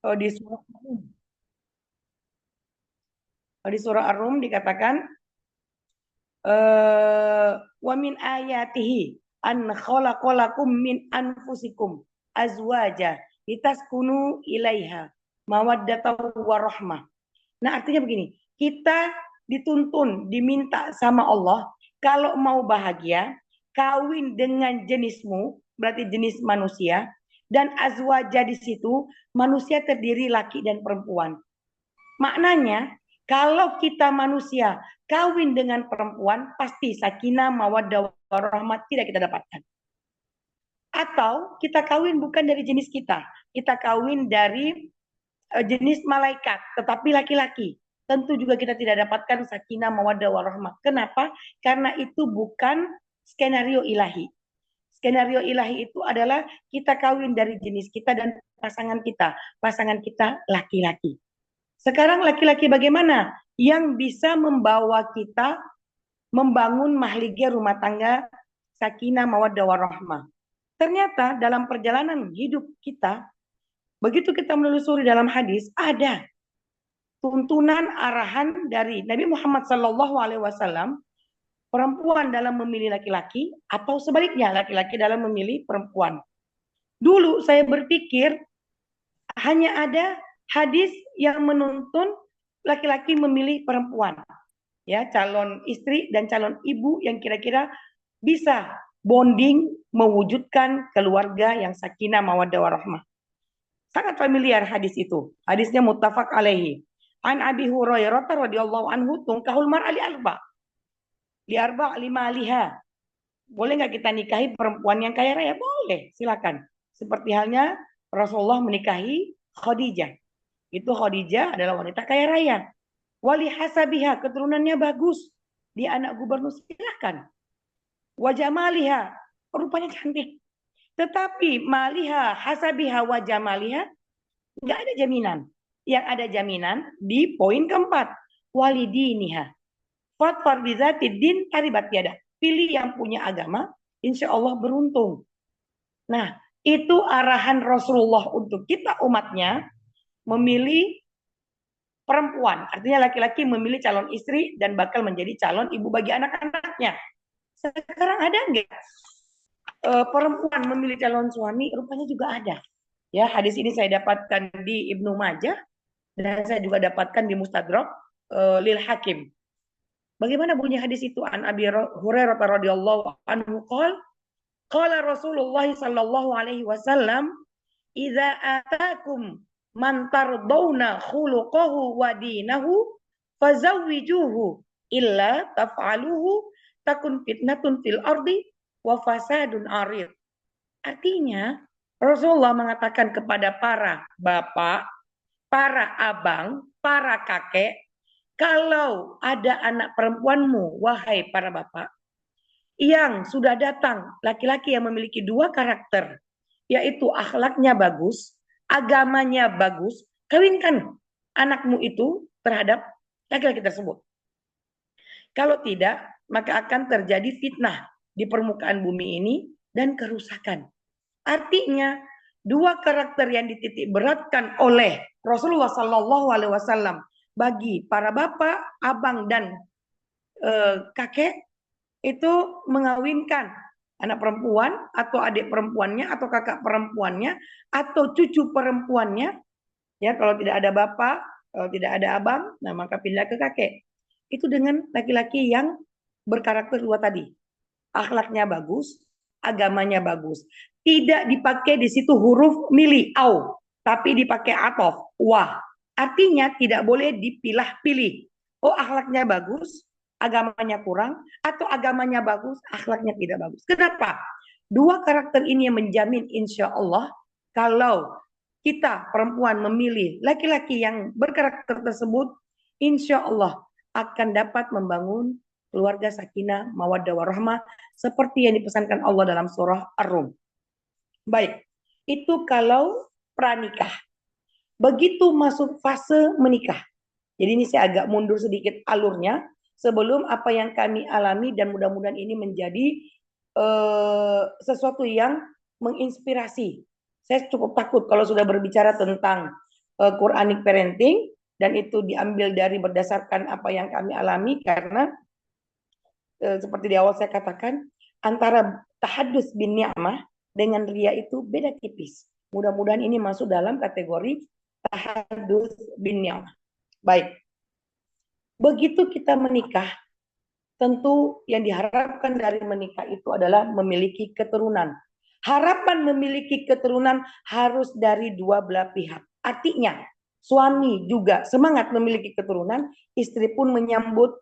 Kalau di surah kalau di surah Ar-Rum dikatakan wa min ayatihi an khalaqalakum min anfusikum azwaja litaskunu ilaiha mawaddatan warahmah. Nah, artinya begini, kita dituntun, diminta sama Allah kalau mau bahagia, kawin dengan jenismu, berarti jenis manusia, dan azwaja di situ manusia terdiri laki dan perempuan. Maknanya, kalau kita manusia kawin dengan perempuan, pasti sakinah, mawaddah, warahmat tidak kita dapatkan. Atau kita kawin bukan dari jenis kita kawin dari jenis malaikat, tetapi laki-laki. Tentu juga kita tidak dapatkan sakinah, mawaddah, warahmah. Kenapa? Karena itu bukan skenario ilahi. Skenario ilahi itu adalah kita kawin dari jenis kita dan pasangan kita. Pasangan kita laki-laki. Sekarang laki-laki bagaimana? Yang bisa membawa kita membangun mahligai rumah tangga sakinah mawaddah warahmah. Ternyata dalam perjalanan hidup kita, begitu kita menelusuri dalam hadis, ada tuntunan arahan dari Nabi Muhammad SAW, perempuan dalam memilih laki-laki atau sebaliknya laki-laki dalam memilih perempuan. Dulu saya berpikir hanya ada hadis yang menuntun laki-laki memilih perempuan, ya, calon istri dan calon ibu yang kira-kira bisa bonding mewujudkan keluarga yang sakinah mawaddah warahmah. Sangat familiar hadis itu. Hadisnya muttafaq alaihi. An Abi Hurairah radhiyallahu anhu tungkahul mar'a li arba lima liha. Boleh nggak kita nikahi perempuan yang kaya raya? Boleh, silakan. Seperti halnya Rasulullah menikahi Khadijah. Itu Khadijah adalah wanita kaya raya. Wali hasabiha, keturunannya bagus. Dia anak gubernur, silakan. Wajah maliha, rupanya cantik. Tetapi maliha, hasabiha, wajah maliha, nggak ada jaminan. Yang ada jaminan di poin keempat. Walidiniha. Fatfar bizati din taribat tiada. Pilih yang punya agama, insya Allah beruntung. Nah, itu arahan Rasulullah untuk kita umatnya memilih perempuan. Artinya laki-laki memilih calon istri dan bakal menjadi calon ibu bagi anak-anaknya. Sekarang ada nggak perempuan memilih calon suami? Rupanya juga ada. Ya, hadis ini saya dapatkan di Ibnu Majah dan saya juga dapatkan di Mustadrak Lil Hakim. Bagaimana bunyi hadis itu? An Abi Hurairah radhiyallahu anhu qala Rasulullah sallallahu alaihi wasallam, "Idza atakum man tardawna khuluquhu wa dinahu fazawwijuhu illa taf'aluhu takun fitnatun fil ardi wa fasadun arid." Artinya, Rasulullah mengatakan kepada para bapak, para abang, para kakek, kalau ada anak perempuanmu, wahai para bapak, yang sudah datang, laki-laki yang memiliki dua karakter, yaitu akhlaknya bagus, agamanya bagus, kawinkan anakmu itu terhadap laki-laki tersebut. Kalau tidak, maka akan terjadi fitnah di permukaan bumi ini dan kerusakan. Artinya, dua karakter yang dititik beratkan oleh Rasulullah Sallallahu Alaihi Wasallam bagi para bapak, abang dan kakek itu mengawinkan anak perempuan atau adik perempuannya atau kakak perempuannya atau cucu perempuannya, ya, kalau tidak ada bapak, kalau tidak ada abang, nah maka pindah ke kakek. Itu dengan laki-laki yang berkarakter dua tadi, akhlaknya bagus, agamanya bagus. Tidak dipakai di situ huruf mili au, tapi dipakai atof wah. Artinya tidak boleh dipilah-pilih. Oh, akhlaknya bagus, agamanya kurang, atau agamanya bagus, akhlaknya tidak bagus. Kenapa? Dua karakter ini yang menjamin insya Allah kalau kita perempuan memilih laki-laki yang berkarakter tersebut, insya Allah akan dapat membangun keluarga sakinah, mawaddah warahmah seperti yang dipesankan Allah dalam surah Ar-Rum. Baik, itu kalau pranikah. Begitu masuk fase menikah. Jadi ini saya agak mundur sedikit alurnya sebelum apa yang kami alami dan mudah-mudahan ini menjadi sesuatu yang menginspirasi. Saya cukup takut kalau sudah berbicara tentang Quranic parenting, dan itu diambil dari berdasarkan apa yang kami alami, karena seperti di awal saya katakan, antara tahadus bin ni'mah dengan ria itu beda tipis. Mudah-mudahan ini masuk dalam kategori tahadus bin ni'mah. Baik, begitu kita menikah, tentu yang diharapkan dari menikah itu adalah memiliki keturunan. Harapan memiliki keturunan harus dari dua belah pihak. Artinya, suami juga semangat memiliki keturunan, istri pun menyambut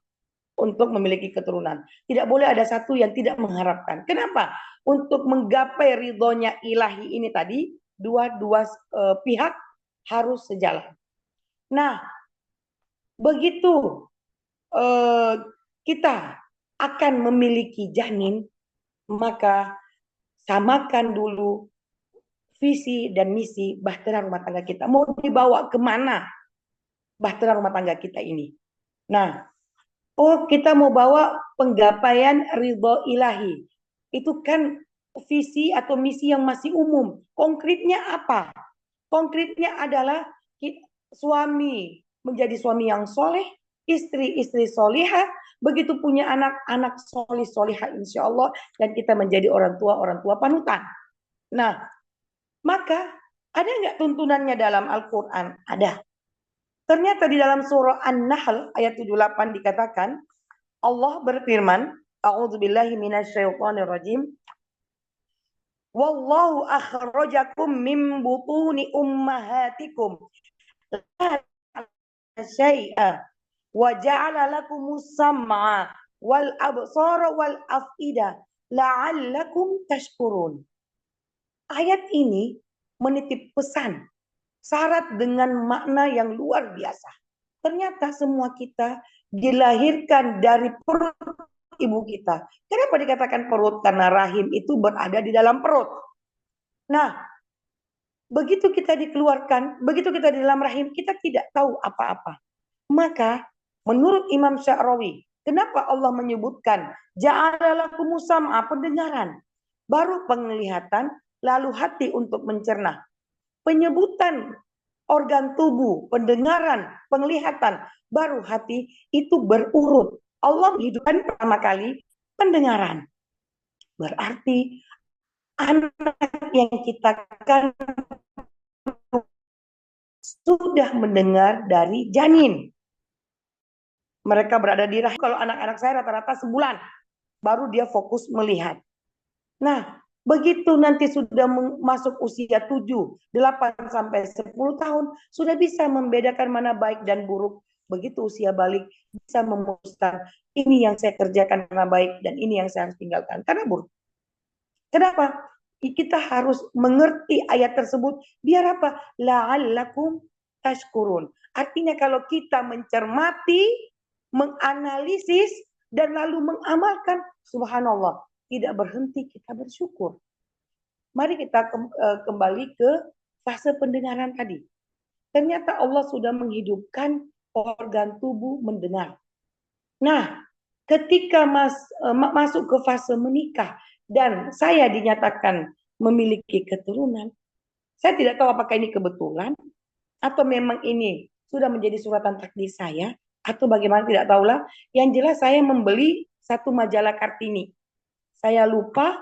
untuk memiliki keturunan. Tidak boleh ada satu yang tidak mengharapkan. Kenapa? Untuk menggapai ridhonya ilahi ini tadi, dua-dua pihak harus sejalan. Nah, begitu kita akan memiliki janin, maka samakan dulu visi dan misi bahtera rumah tangga kita. Mau dibawa kemana bahtera rumah tangga kita ini? Nah, kita mau bawa penggapaian ridho ilahi. Itu kan visi atau misi yang masih umum. Konkretnya apa? Konkretnya adalah suami menjadi suami yang soleh, istri solihah, begitu punya anak solih solihah insya Allah, dan kita menjadi orang tua panutan. Nah, maka ada nggak tuntunannya dalam Al-Quran? Ada. Ternyata di dalam surah An-Nahl ayat 78 dikatakan, Allah berfirman, A'udzubillahi minasyaitonirrajim. Wallahu akhrajakum min butuni ummahatikum la syai'a wa ja'ala lakumus sam'a wal absara wal af'ida la'allakum tashkurun. Ayat ini menitip pesan syarat dengan makna yang luar biasa. Ternyata semua kita dilahirkan dari perut ibu kita. Kenapa dikatakan perut? Karena rahim itu berada di dalam perut. Nah, begitu kita dikeluarkan, begitu kita di dalam rahim, kita tidak tahu apa-apa. Maka menurut Imam Sya'rawi, kenapa Allah menyebutkan ja'alalakumus sam'a, pendengaran, baru penglihatan, lalu hati untuk mencerna. Penyebutan organ tubuh, pendengaran, penglihatan, baru hati, itu berurut. Allah menghidupkan pertama kali pendengaran. Berarti anak yang kita kan sudah mendengar dari janin. Mereka berada di rahim. Kalau anak-anak saya rata-rata sebulan, baru dia fokus melihat. Nah, begitu nanti sudah masuk usia 7, 8 sampai 10 tahun, sudah bisa membedakan mana baik dan buruk. Begitu usia balik, bisa memutuskan ini yang saya kerjakan karena baik dan ini yang saya harus tinggalkan karena buruk. Kenapa? Kita harus mengerti ayat tersebut biar apa? La'allakum tashkurun. Artinya kalau kita mencermati, menganalisis dan lalu mengamalkan, subhanallah, tidak berhenti kita bersyukur. Mari kita kembali ke fase pendengaran tadi. Ternyata Allah sudah menghidupkan organ tubuh mendengar. Nah, ketika masuk ke fase menikah dan saya dinyatakan memiliki keturunan, saya tidak tahu apakah ini kebetulan atau memang ini sudah menjadi suratan takdir saya atau bagaimana, tidak tahulah. Yang jelas saya membeli satu majalah Kartini. Saya lupa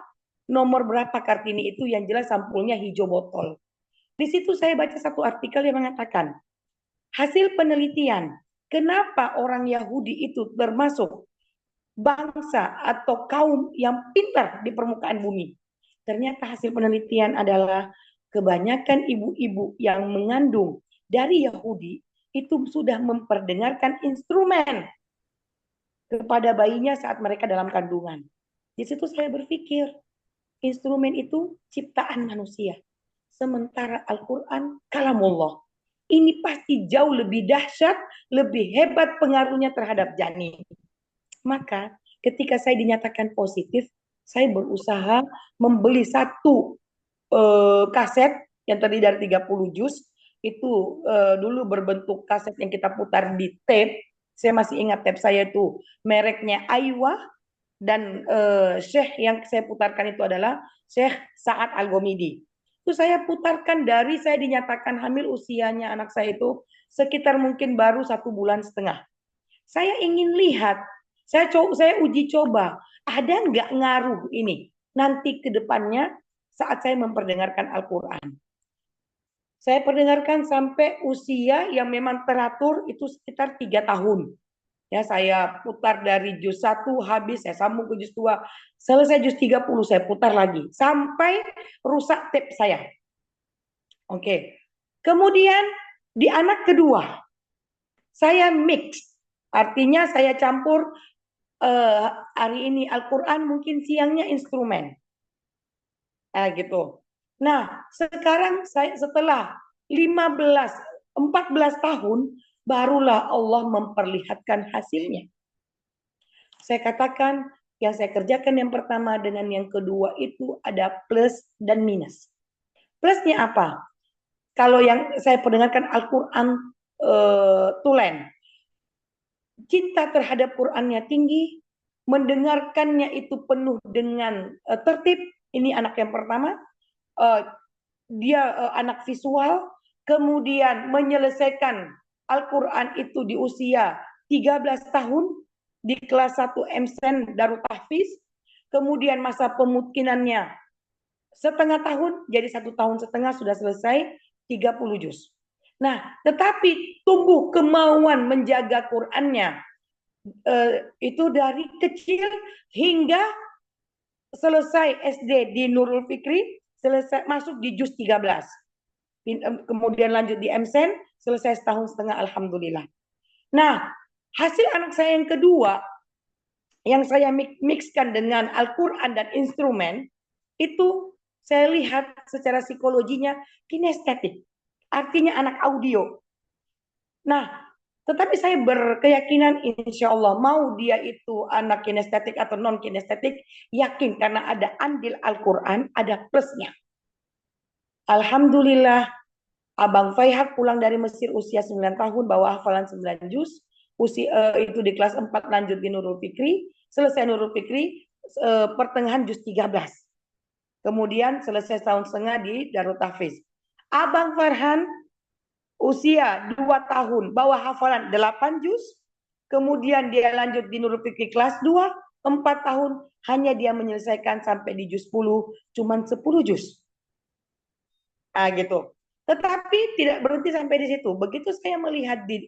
nomor berapa Kartini itu, yang jelas sampulnya hijau botol. Di situ saya baca satu artikel yang mengatakan, hasil penelitian, kenapa orang Yahudi itu termasuk bangsa atau kaum yang pintar di permukaan bumi. Ternyata hasil penelitian adalah kebanyakan ibu-ibu yang mengandung dari Yahudi itu sudah memperdengarkan instrumen kepada bayinya saat mereka dalam kandungan. Di situ saya berpikir, instrumen itu ciptaan manusia. Sementara Al-Quran kalamullah. Ini pasti jauh lebih dahsyat, lebih hebat pengaruhnya terhadap janin. Maka ketika saya dinyatakan positif, saya berusaha membeli satu kaset yang terdiri dari 30 juz. Itu dulu berbentuk kaset yang kita putar di tape. Saya masih ingat tape saya itu mereknya Aywa, dan syekh yang saya putarkan itu adalah Syekh Sa'ad Al-Ghamidi. Itu saya putarkan dari saya dinyatakan hamil, usianya anak saya itu sekitar mungkin baru 1,5 bulan. Saya ingin lihat, saya uji coba, ada nggak ngaruh ini nanti ke depannya saat saya memperdengarkan Al-Quran. Saya perdengarkan sampai usia yang memang teratur itu sekitar 3 tahun. Ya, saya putar dari juz 1 habis, saya sambung ke juz 2, selesai juz 30 saya putar lagi sampai rusak tape saya. Oke. Kemudian di anak kedua saya mix, artinya saya campur hari ini Al-Quran, mungkin siangnya instrumen. Gitu. Nah, sekarang saya setelah 14 tahun barulah Allah memperlihatkan hasilnya. Saya katakan yang saya kerjakan yang pertama dengan yang kedua itu ada plus dan minus. Plusnya apa? Kalau yang saya perdengarkan Al-Quran tulen, cinta terhadap Qurannya tinggi, mendengarkannya itu penuh dengan tertib. Ini anak yang pertama, dia anak visual, kemudian menyelesaikan Al-Quran itu di usia 13 tahun di kelas 1 MSen Darut Tahfiz, kemudian masa pemungkinannya setengah tahun, jadi 1,5 tahun sudah selesai 30 juz. Nah, tetapi tumbuh kemauan menjaga Qurannya itu dari kecil hingga selesai SD di Nurul Fikri, selesai masuk di juz 13. Kemudian lanjut di MSen, selesai 1,5 tahun, alhamdulillah. Nah, hasil anak saya yang kedua yang saya mixkan dengan Al-Quran dan instrumen, itu saya lihat secara psikologinya kinestetik. Artinya anak audio. Nah, tetapi saya berkeyakinan insya Allah mau dia itu anak kinestetik atau non kinestetik, yakin karena ada andil Al-Quran, ada plusnya. Alhamdulillah, Abang Faihat pulang dari Mesir usia 9 tahun, bawa hafalan 9 juz, itu di kelas 4 lanjut di Nurul Fikri, selesai Nurul Fikri pertengahan juz 13. Kemudian selesai 1,5 tahun di Darut Tahfiz. Abang Farhan usia 2 tahun, bawa hafalan 8 juz, kemudian dia lanjut di Nurul Fikri kelas 2, 4 tahun, hanya dia menyelesaikan sampai di juz 10, cuman 10 juz. Gitu. Tetapi tidak berhenti sampai di situ. Begitu saya melihat di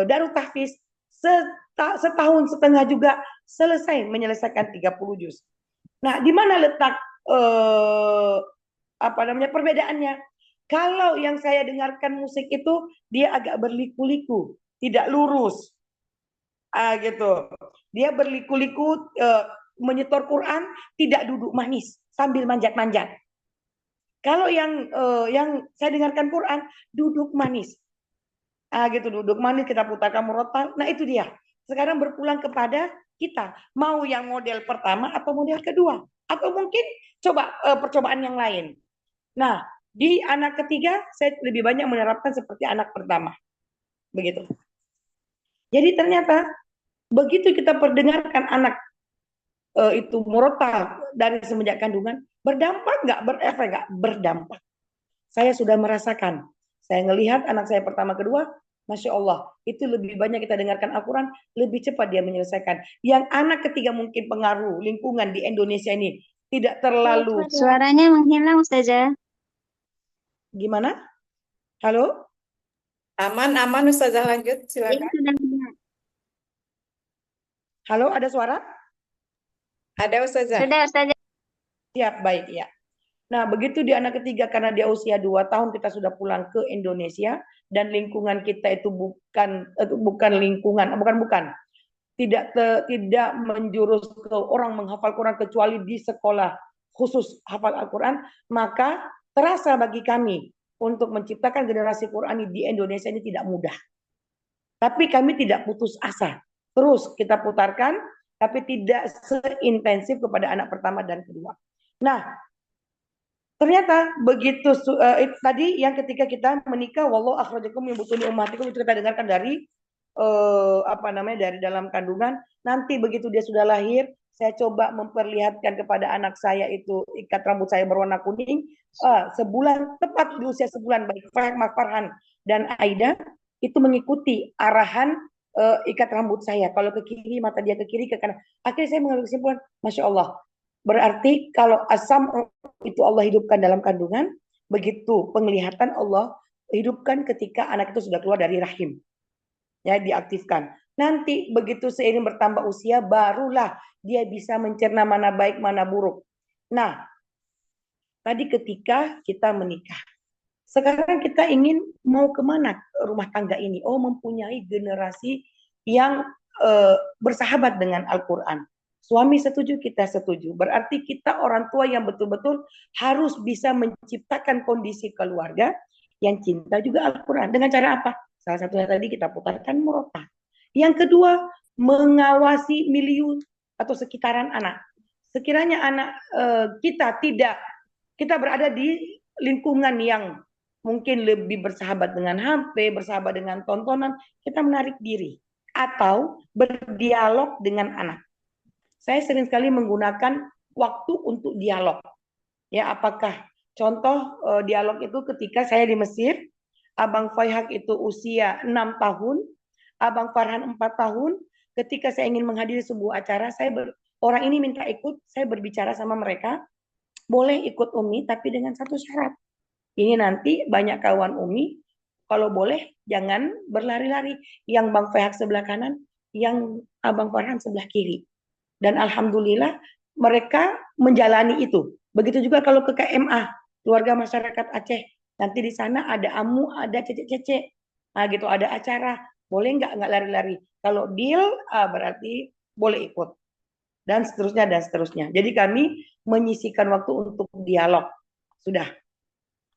Darut Tahfiz, 1,5 tahun juga selesai menyelesaikan 30 juz. Nah, di mana letak perbedaannya? Kalau yang saya dengarkan musik itu dia agak berliku-liku, tidak lurus. Gitu. Dia berliku-liku menyetor Quran, tidak duduk manis sambil manjat-manjat. Kalau yang saya dengarkan Quran duduk manis. Gitu, duduk manis, kita putarkan murotal. Nah, itu dia. Sekarang berpulang kepada kita, mau yang model pertama atau model kedua, atau mungkin coba percobaan yang lain. Nah, di anak ketiga saya lebih banyak menerapkan seperti anak pertama. Begitu. Jadi ternyata begitu kita perdengarkan anak itu murotal dari semenjak kandungan, berdampak nggak, berefek nggak? Berdampak. Saya sudah merasakan. Saya ngelihat anak saya pertama kedua, Masya Allah, itu lebih banyak kita dengarkan Al-Quran, lebih cepat dia menyelesaikan. Yang anak ketiga mungkin pengaruh lingkungan di Indonesia ini tidak terlalu. Suaranya menghilang, Ustazah. Gimana? Halo? Aman, Ustazah, lanjut, silakan. Ya, sudah. Halo, ada suara? Ada, Ustazah. Sudah, Ustazah. Siap, baik ya. Nah, begitu di anak ketiga, karena dia usia 2 tahun, kita sudah pulang ke Indonesia, dan lingkungan kita itu bukan lingkungan, tidak menjurus ke orang menghafal Quran kecuali di sekolah khusus hafal Al-Quran, maka terasa bagi kami untuk menciptakan generasi Qurani di Indonesia ini tidak mudah. Tapi kami tidak putus asa. Terus kita putarkan, tapi tidak seintensif kepada anak pertama dan kedua. Nah, ternyata begitu tadi yang ketika kita menikah, wallahu akhrajakum min butuni ummatikum, itu kita dengarkan dari dari dalam kandungan. Nanti begitu dia sudah lahir, saya coba memperlihatkan kepada anak saya itu ikat rambut saya berwarna kuning, sebulan, tepat di usia sebulan, baik Mas Farhan dan Aida, itu mengikuti arahan ikat rambut saya. Kalau ke kiri, mata dia ke kiri, ke kanan. Akhirnya saya mengambil kesimpulan, Masya Allah, berarti kalau asam itu Allah hidupkan dalam kandungan, begitu penglihatan Allah hidupkan ketika anak itu sudah keluar dari rahim. Ya, diaktifkan. Nanti begitu seiring bertambah usia, barulah dia bisa mencerna mana baik, mana buruk. Nah, tadi ketika kita menikah. Sekarang kita ingin mau kemana rumah tangga ini? Oh, mempunyai generasi yang bersahabat dengan Al-Quran. Suami setuju, kita setuju. Berarti kita orang tua yang betul-betul harus bisa menciptakan kondisi keluarga yang cinta juga Al-Quran. Dengan cara apa? Salah satunya tadi kita putarkan murotal. Yang kedua, mengawasi milieu atau sekitaran anak. Sekiranya anak kita berada di lingkungan yang mungkin lebih bersahabat dengan HP, bersahabat dengan tontonan, kita menarik diri atau berdialog dengan anak. Saya sering sekali menggunakan waktu untuk dialog. Ya, apakah contoh dialog itu ketika saya di Mesir, Abang Faihak itu usia 6 tahun, Abang Farhan 4 tahun, ketika saya ingin menghadiri sebuah acara, orang ini minta ikut, saya berbicara sama mereka, boleh ikut Umi tapi dengan satu syarat. Ini nanti banyak kawan Umi, kalau boleh jangan berlari-lari. Yang Bang Faihak sebelah kanan, yang Abang Farhan sebelah kiri. Dan alhamdulillah mereka menjalani itu. Begitu juga kalau ke KMA, keluarga masyarakat Aceh. Nanti di sana ada amu, ada cecek-cecek. Nah gitu, ada acara. Boleh nggak lari-lari? Kalau deal, berarti boleh ikut. Dan seterusnya, dan seterusnya. Jadi kami menyisihkan waktu untuk dialog. Sudah.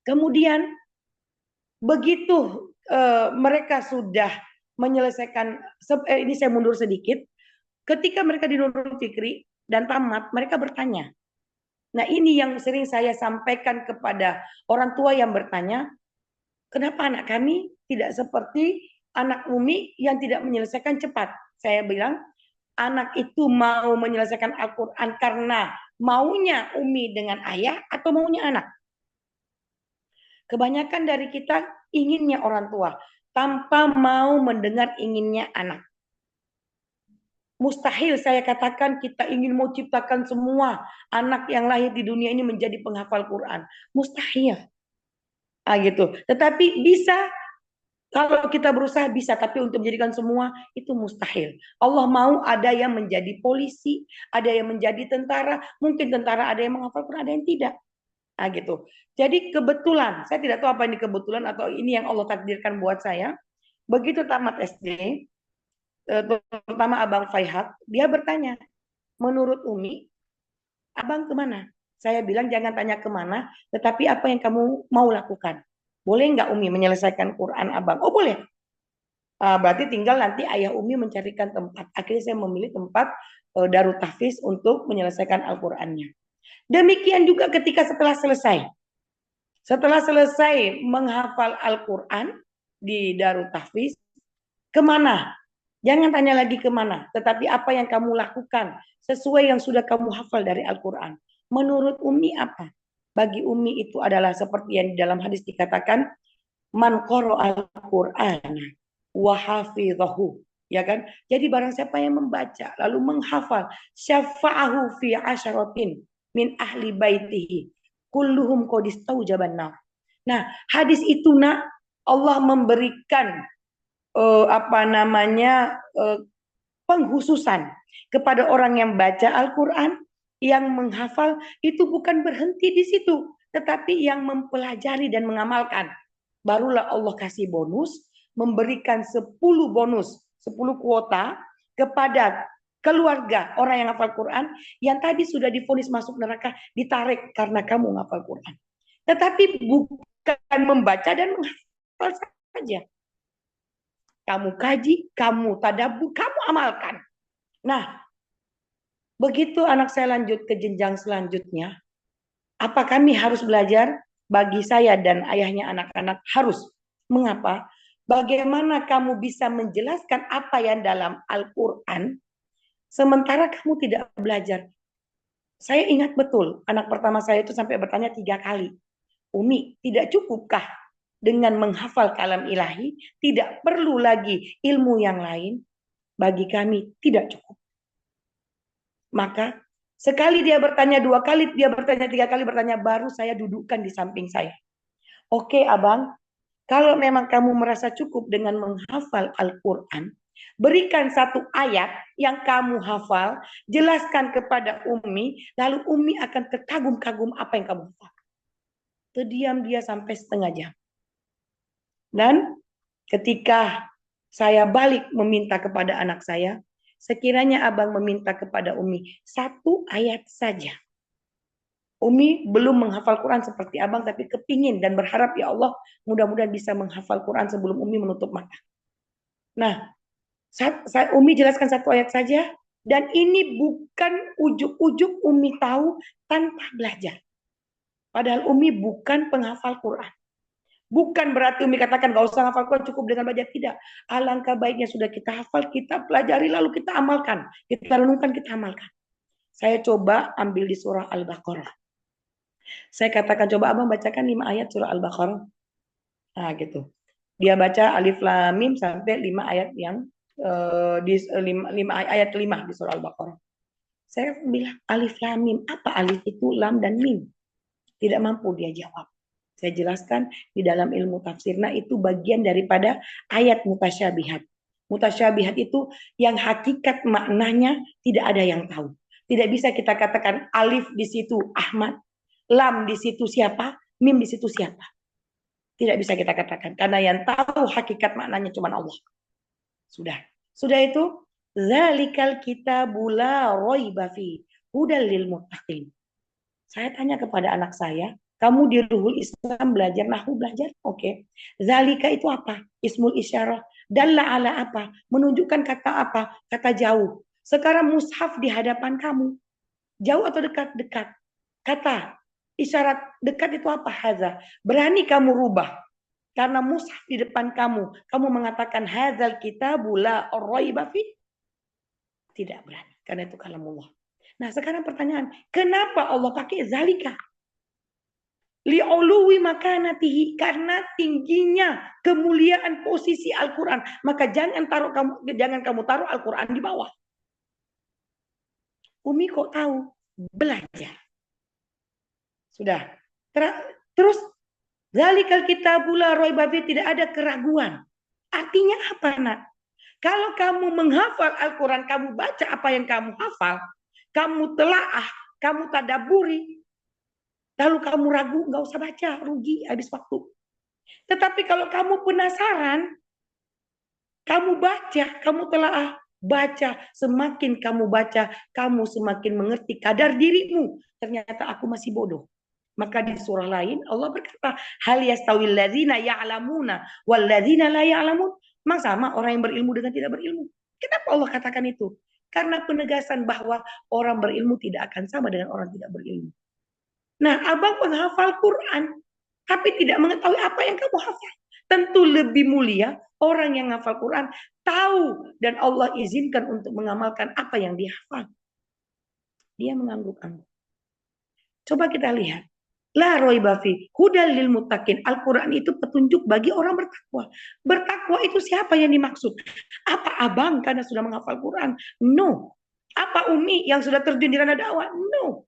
Kemudian, begitu mereka sudah menyelesaikan, ini saya mundur sedikit, ketika mereka di Nurul Fikri dan tamat, mereka bertanya. Nah ini yang sering saya sampaikan kepada orang tua yang bertanya, kenapa anak kami tidak seperti anak Umi yang tidak menyelesaikan cepat? Saya bilang, anak itu mau menyelesaikan Al-Quran karena maunya Umi dengan ayah atau maunya anak? Kebanyakan dari kita inginnya orang tua tanpa mau mendengar inginnya anak. Mustahil saya katakan kita ingin mau ciptakan semua anak yang lahir di dunia ini menjadi penghafal Quran. Mustahil. Gitu. Tetapi bisa, kalau kita berusaha bisa, tapi untuk menjadikan semua itu mustahil. Allah mau ada yang menjadi polisi, ada yang menjadi tentara, mungkin tentara ada yang menghafal Quran, ada yang tidak. Gitu. Jadi kebetulan, saya tidak tahu apa ini kebetulan atau ini yang Allah takdirkan buat saya. Begitu tamat SD, terutama Abang Faihak, dia bertanya, menurut Umi, Abang kemana? Saya bilang jangan tanya kemana, tetapi apa yang kamu mau lakukan. Boleh nggak Umi menyelesaikan Quran Abang? Oh boleh. Berarti tinggal nanti ayah Umi mencarikan tempat. Akhirnya saya memilih tempat Darut Tahfiz untuk menyelesaikan Al-Qurannya. Demikian juga ketika setelah selesai. Setelah selesai menghafal Al-Quran di Darut Tahfiz, kemana? Jangan tanya lagi kemana, tetapi apa yang kamu lakukan sesuai yang sudah kamu hafal dari Al-Quran. Menurut Umi apa? Bagi Umi itu adalah seperti yang di dalam hadis dikatakan, man qara'al Qur'an wa hafidhahu. Ya kan? Jadi barang siapa yang membaca lalu menghafal, syafa'ahu fi asyaratin min ahli baitihi kulluhum qad istaujaban nar. Nah, hadis itu nak Allah memberikan penghususan kepada orang yang baca Al-Quran, yang menghafal, itu bukan berhenti di situ, tetapi yang mempelajari dan mengamalkan. Barulah Allah kasih bonus, memberikan 10 bonus, 10 kuota kepada keluarga orang yang hafal Quran, yang tadi sudah divonis masuk neraka, ditarik karena kamu menghafal Quran. Tetapi bukan membaca dan menghafal saja. Kamu kaji, kamu tadabbur, kamu amalkan. Nah, begitu anak saya lanjut ke jenjang selanjutnya, apa kami harus belajar? Bagi saya dan ayahnya anak-anak harus. Mengapa? Bagaimana kamu bisa menjelaskan apa yang dalam Al-Quran sementara kamu tidak belajar. Saya ingat betul, anak pertama saya itu sampai bertanya 3 kali, Umi, tidak cukupkah dengan menghafal kalam ilahi? Tidak perlu lagi ilmu yang lain? Bagi kami tidak cukup. Maka sekali dia bertanya, 2 kali, dia bertanya 3 kali, bertanya, baru saya dudukkan di samping saya. Oke abang, kalau memang kamu merasa cukup dengan menghafal Al-Quran, berikan 1 ayat yang kamu hafal, jelaskan kepada Umi, lalu Umi akan terkagum-kagum apa yang kamu hafal. Terdiam dia sampai setengah jam. Dan ketika saya balik meminta kepada anak saya, sekiranya abang meminta kepada Umi 1 ayat saja. Umi belum menghafal Quran seperti abang, tapi kepingin dan berharap ya Allah mudah-mudahan bisa menghafal Quran sebelum Umi menutup mata. Nah, Umi jelaskan 1 ayat saja, dan ini bukan ujuk-ujuk Umi tahu tanpa belajar. Padahal Umi bukan penghafal Quran. Bukan berarti Umi katakan gak usah hafal Quran, cukup dengan belajar. Tidak. Alangkah baiknya sudah kita hafal, kita pelajari, lalu kita amalkan. Kita renungkan, kita amalkan. Saya coba ambil di surah Al-Baqarah. Saya katakan, coba abang bacakan 5 ayat surah Al-Baqarah. Nah gitu. Dia baca alif lam mim sampai 5 ayat yang di 5 ayat 5 di surah Al-Baqarah. Saya bilang alif lam mim, apa alif itu, lam dan mim? Tidak mampu dia jawab. Saya jelaskan di dalam ilmu tafsir. Nah, itu bagian daripada ayat mutasyabihat. Mutasyabihat itu yang hakikat maknanya tidak ada yang tahu. Tidak bisa kita katakan alif di situ Ahmad, lam di situ siapa, mim di situ siapa. Tidak bisa kita katakan karena yang tahu hakikat maknanya cuma Allah. Sudah. Sudah itu zalikal kitabul la raiba fi hudal lil muttaqin. Saya tanya kepada anak saya, kamu di Ruhul Islam belajar nahwu, belajar? Oke. Zalika itu apa? Ismul isyarah. Dalla ala apa? Menunjukkan kata apa? Kata jauh. Sekarang mushaf di hadapan kamu. Jauh atau dekat? Dekat. Kata isyarat dekat itu apa? Haza. Berani kamu rubah. Karena mushaf di depan kamu. Kamu mengatakan hazal kitabul la raiba fi? Tidak berani. Karena itu kalamullah. Nah sekarang pertanyaan, kenapa Allah pakai zalika? Li'uluwi makanatihi, karena tingginya kemuliaan posisi Al-Quran. Maka jangan kamu taruh Al-Quran di bawah. Umi kok tahu? Belajar. Sudah. Terus zalikal kitabul la raiba fi, tidak ada keraguan. Artinya apa, Nak? Kalau kamu menghafal Al-Quran, kamu baca apa yang kamu hafal, kamu telaah, kamu tadaburi, lalu kamu ragu, nggak usah baca, rugi, habis waktu. Tetapi kalau kamu penasaran, kamu baca, kamu telaah, baca, semakin kamu baca, kamu semakin mengerti kadar dirimu. Ternyata aku masih bodoh. Maka di surah lain Allah berkata, hal yastawil ladzina ya'lamuna wal ladzina la ya'lamun. Memang sama orang yang berilmu dengan tidak berilmu. Kenapa Allah katakan itu? Karena penegasan bahwa orang berilmu tidak akan sama dengan orang tidak berilmu. Nah, abang menghafal Quran, tapi tidak mengetahui apa yang kamu hafal. Tentu lebih mulia orang yang menghafal Quran, tahu dan Allah izinkan untuk mengamalkan apa yang dia hafal. Dia mengangguk-angguk. Coba kita lihat. La raiba fi hudal lil muttaqin. Al-Quran itu petunjuk bagi orang bertakwa. Bertakwa itu siapa yang dimaksud? Apa abang karena sudah menghafal Quran? No. Apa Umi yang sudah terjun di ranah dakwah? No.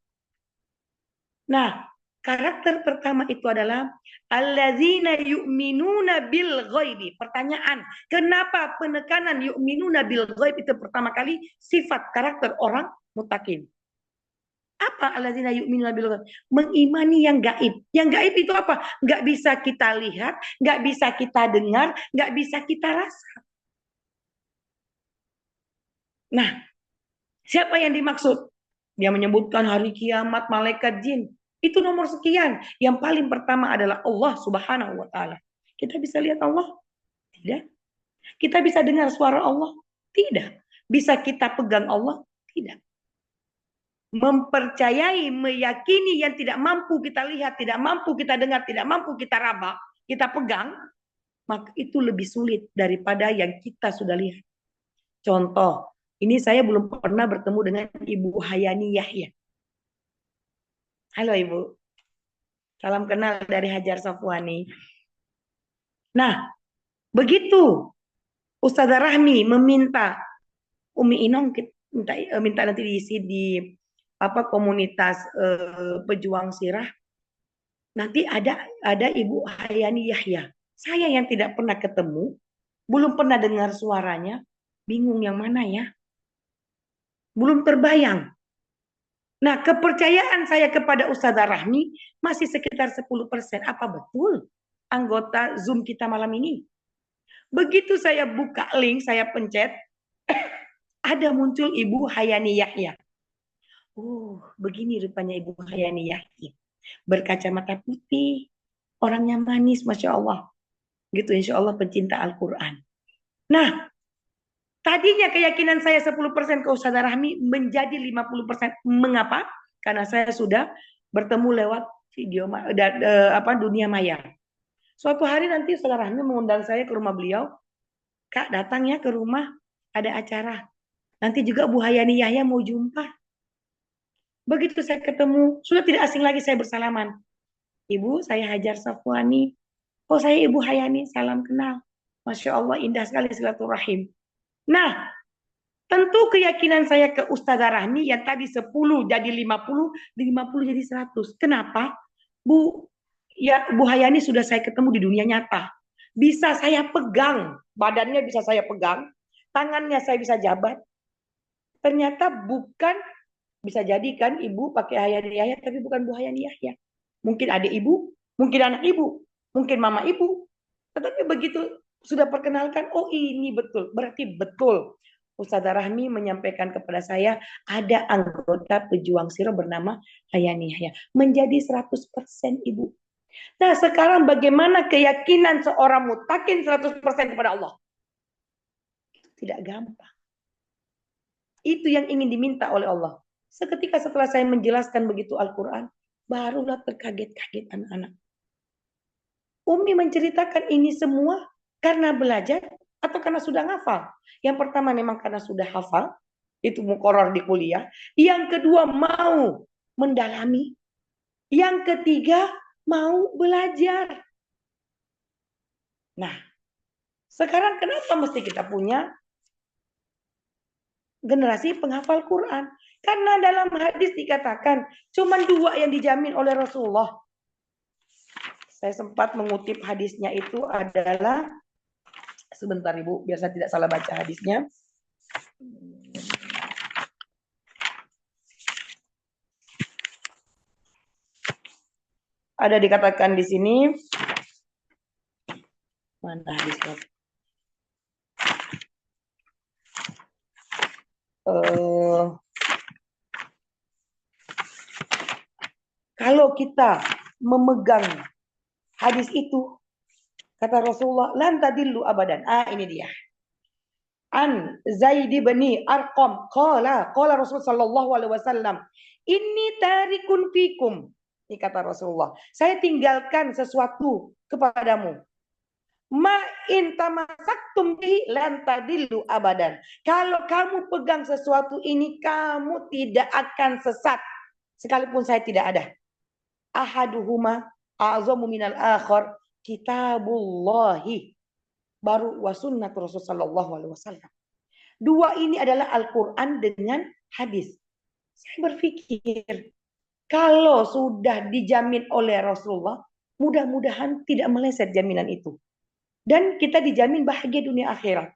Nah, karakter pertama itu adalah allazina yu'minuna bil ghaibi. Pertanyaan, kenapa penekanan yu'minuna bil ghaib itu pertama kali sifat karakter orang muttaqin? Apa allazina yu'minuna bil ghaib? Mengimani yang gaib. Yang gaib itu apa? Nggak bisa kita lihat, nggak bisa kita dengar, nggak bisa kita rasa. Nah, siapa yang dimaksud? Dia menyebutkan hari kiamat, malaikat, jin. Itu nomor sekian. Yang paling pertama adalah Allah Subhanahu wa Ta'ala. Kita bisa lihat Allah? Tidak. Kita bisa dengar suara Allah? Tidak. Bisa kita pegang Allah? Tidak. Mempercayai, meyakini yang tidak mampu kita lihat, tidak mampu kita dengar, tidak mampu kita raba, kita pegang, maka itu lebih sulit daripada yang kita sudah lihat. Contoh, Ini saya belum pernah bertemu dengan Ibu Hayani Yahya. Halo Ibu, salam kenal dari Hajar Safwani. Nah, begitu Ustazah Rahmi meminta Umi Inong minta nanti diisi di komunitas pejuang sirah. Nanti ada Ibu Hayani Yahya. Saya yang tidak pernah ketemu, belum pernah dengar suaranya, bingung yang mana ya. Belum terbayang. Nah, kepercayaan saya kepada Ustazah Rahmi masih sekitar 10%. Apa betul anggota Zoom kita malam ini? Begitu saya buka link, saya pencet, ada muncul Ibu Hayani Yahya. Begini rupanya Ibu Hayani Yahya. Berkacamata putih, orangnya manis, Masya Allah. Gitu, insya Allah pencinta Al-Quran. Nah, tadinya keyakinan saya 10% ke Ustazah Rahmi menjadi 50%. Mengapa? Karena saya sudah bertemu lewat video dunia maya. Suatu hari nanti Ustazah Rahmi mengundang saya ke rumah beliau. Kak, datang ya ke rumah, ada acara. Nanti juga Bu Hayani Yahya mau jumpa. Begitu saya ketemu, sudah tidak asing lagi saya bersalaman. Ibu, saya Hajar Safwani. Oh, saya Ibu Hayani, salam kenal. Masya Allah, indah sekali silaturahim. Nah, tentu keyakinan saya ke Ustazah Rahmi yang tadi 10 jadi 50, 50 jadi 100. Kenapa? Bu Hayani sudah saya ketemu di dunia nyata. Bisa saya pegang, badannya bisa saya pegang, tangannya saya bisa jabat. Ternyata bukan, bisa jadi kan ibu pakai Hayani Yahya, tapi bukan Bu Hayani Yahya. Mungkin adik ibu, mungkin anak ibu, mungkin mama ibu. Tetapi begitu sudah perkenalkan, oh ini betul, berarti betul. Ustazah Rahmi menyampaikan kepada saya ada anggota pejuang sirah bernama Hayani Yahya. Menjadi 100% ibu. Nah sekarang bagaimana keyakinan seorang mutakin 100% kepada Allah? Itu tidak gampang. Itu yang ingin diminta oleh Allah. Seketika setelah saya menjelaskan begitu Al-Quran, barulah terkaget-kaget anak-anak. Umi menceritakan ini semua karena belajar atau karena sudah hafal. Yang pertama memang karena sudah hafal, itu muqarrar di kuliah. Yang kedua mau mendalami. Yang ketiga mau belajar. Nah, sekarang kenapa mesti kita punya generasi penghafal Quran? Karena dalam hadis dikatakan cuma 2 yang dijamin oleh Rasulullah. Saya sempat mengutip hadisnya itu adalah, sebentar Ibu, biar saya tidak salah baca hadisnya. Ada dikatakan di sini, mana hadisnya? Kalau kita memegang hadis itu, kata Rasulullah, lan tadillu abadan. Ini dia. An Zaid bin Arqam qala Rasul sallallahu alaihi wasallam, inni tarikun fikum. Ini kata Rasulullah, saya tinggalkan sesuatu kepadamu. Ma in tamasaktum bihi lan tadillu abadan. Kalau kamu pegang sesuatu ini, kamu tidak akan sesat sekalipun saya tidak ada. Ahaduhuma a'zamu minal akhar kitabullahi baru wa sunnat Rasul sallallahu alaihi wasallam. 2 ini adalah Al-Quran dengan hadis. Saya berpikir kalau sudah dijamin oleh Rasulullah, mudah-mudahan tidak meleset jaminan itu. Dan kita dijamin bahagia dunia akhirat.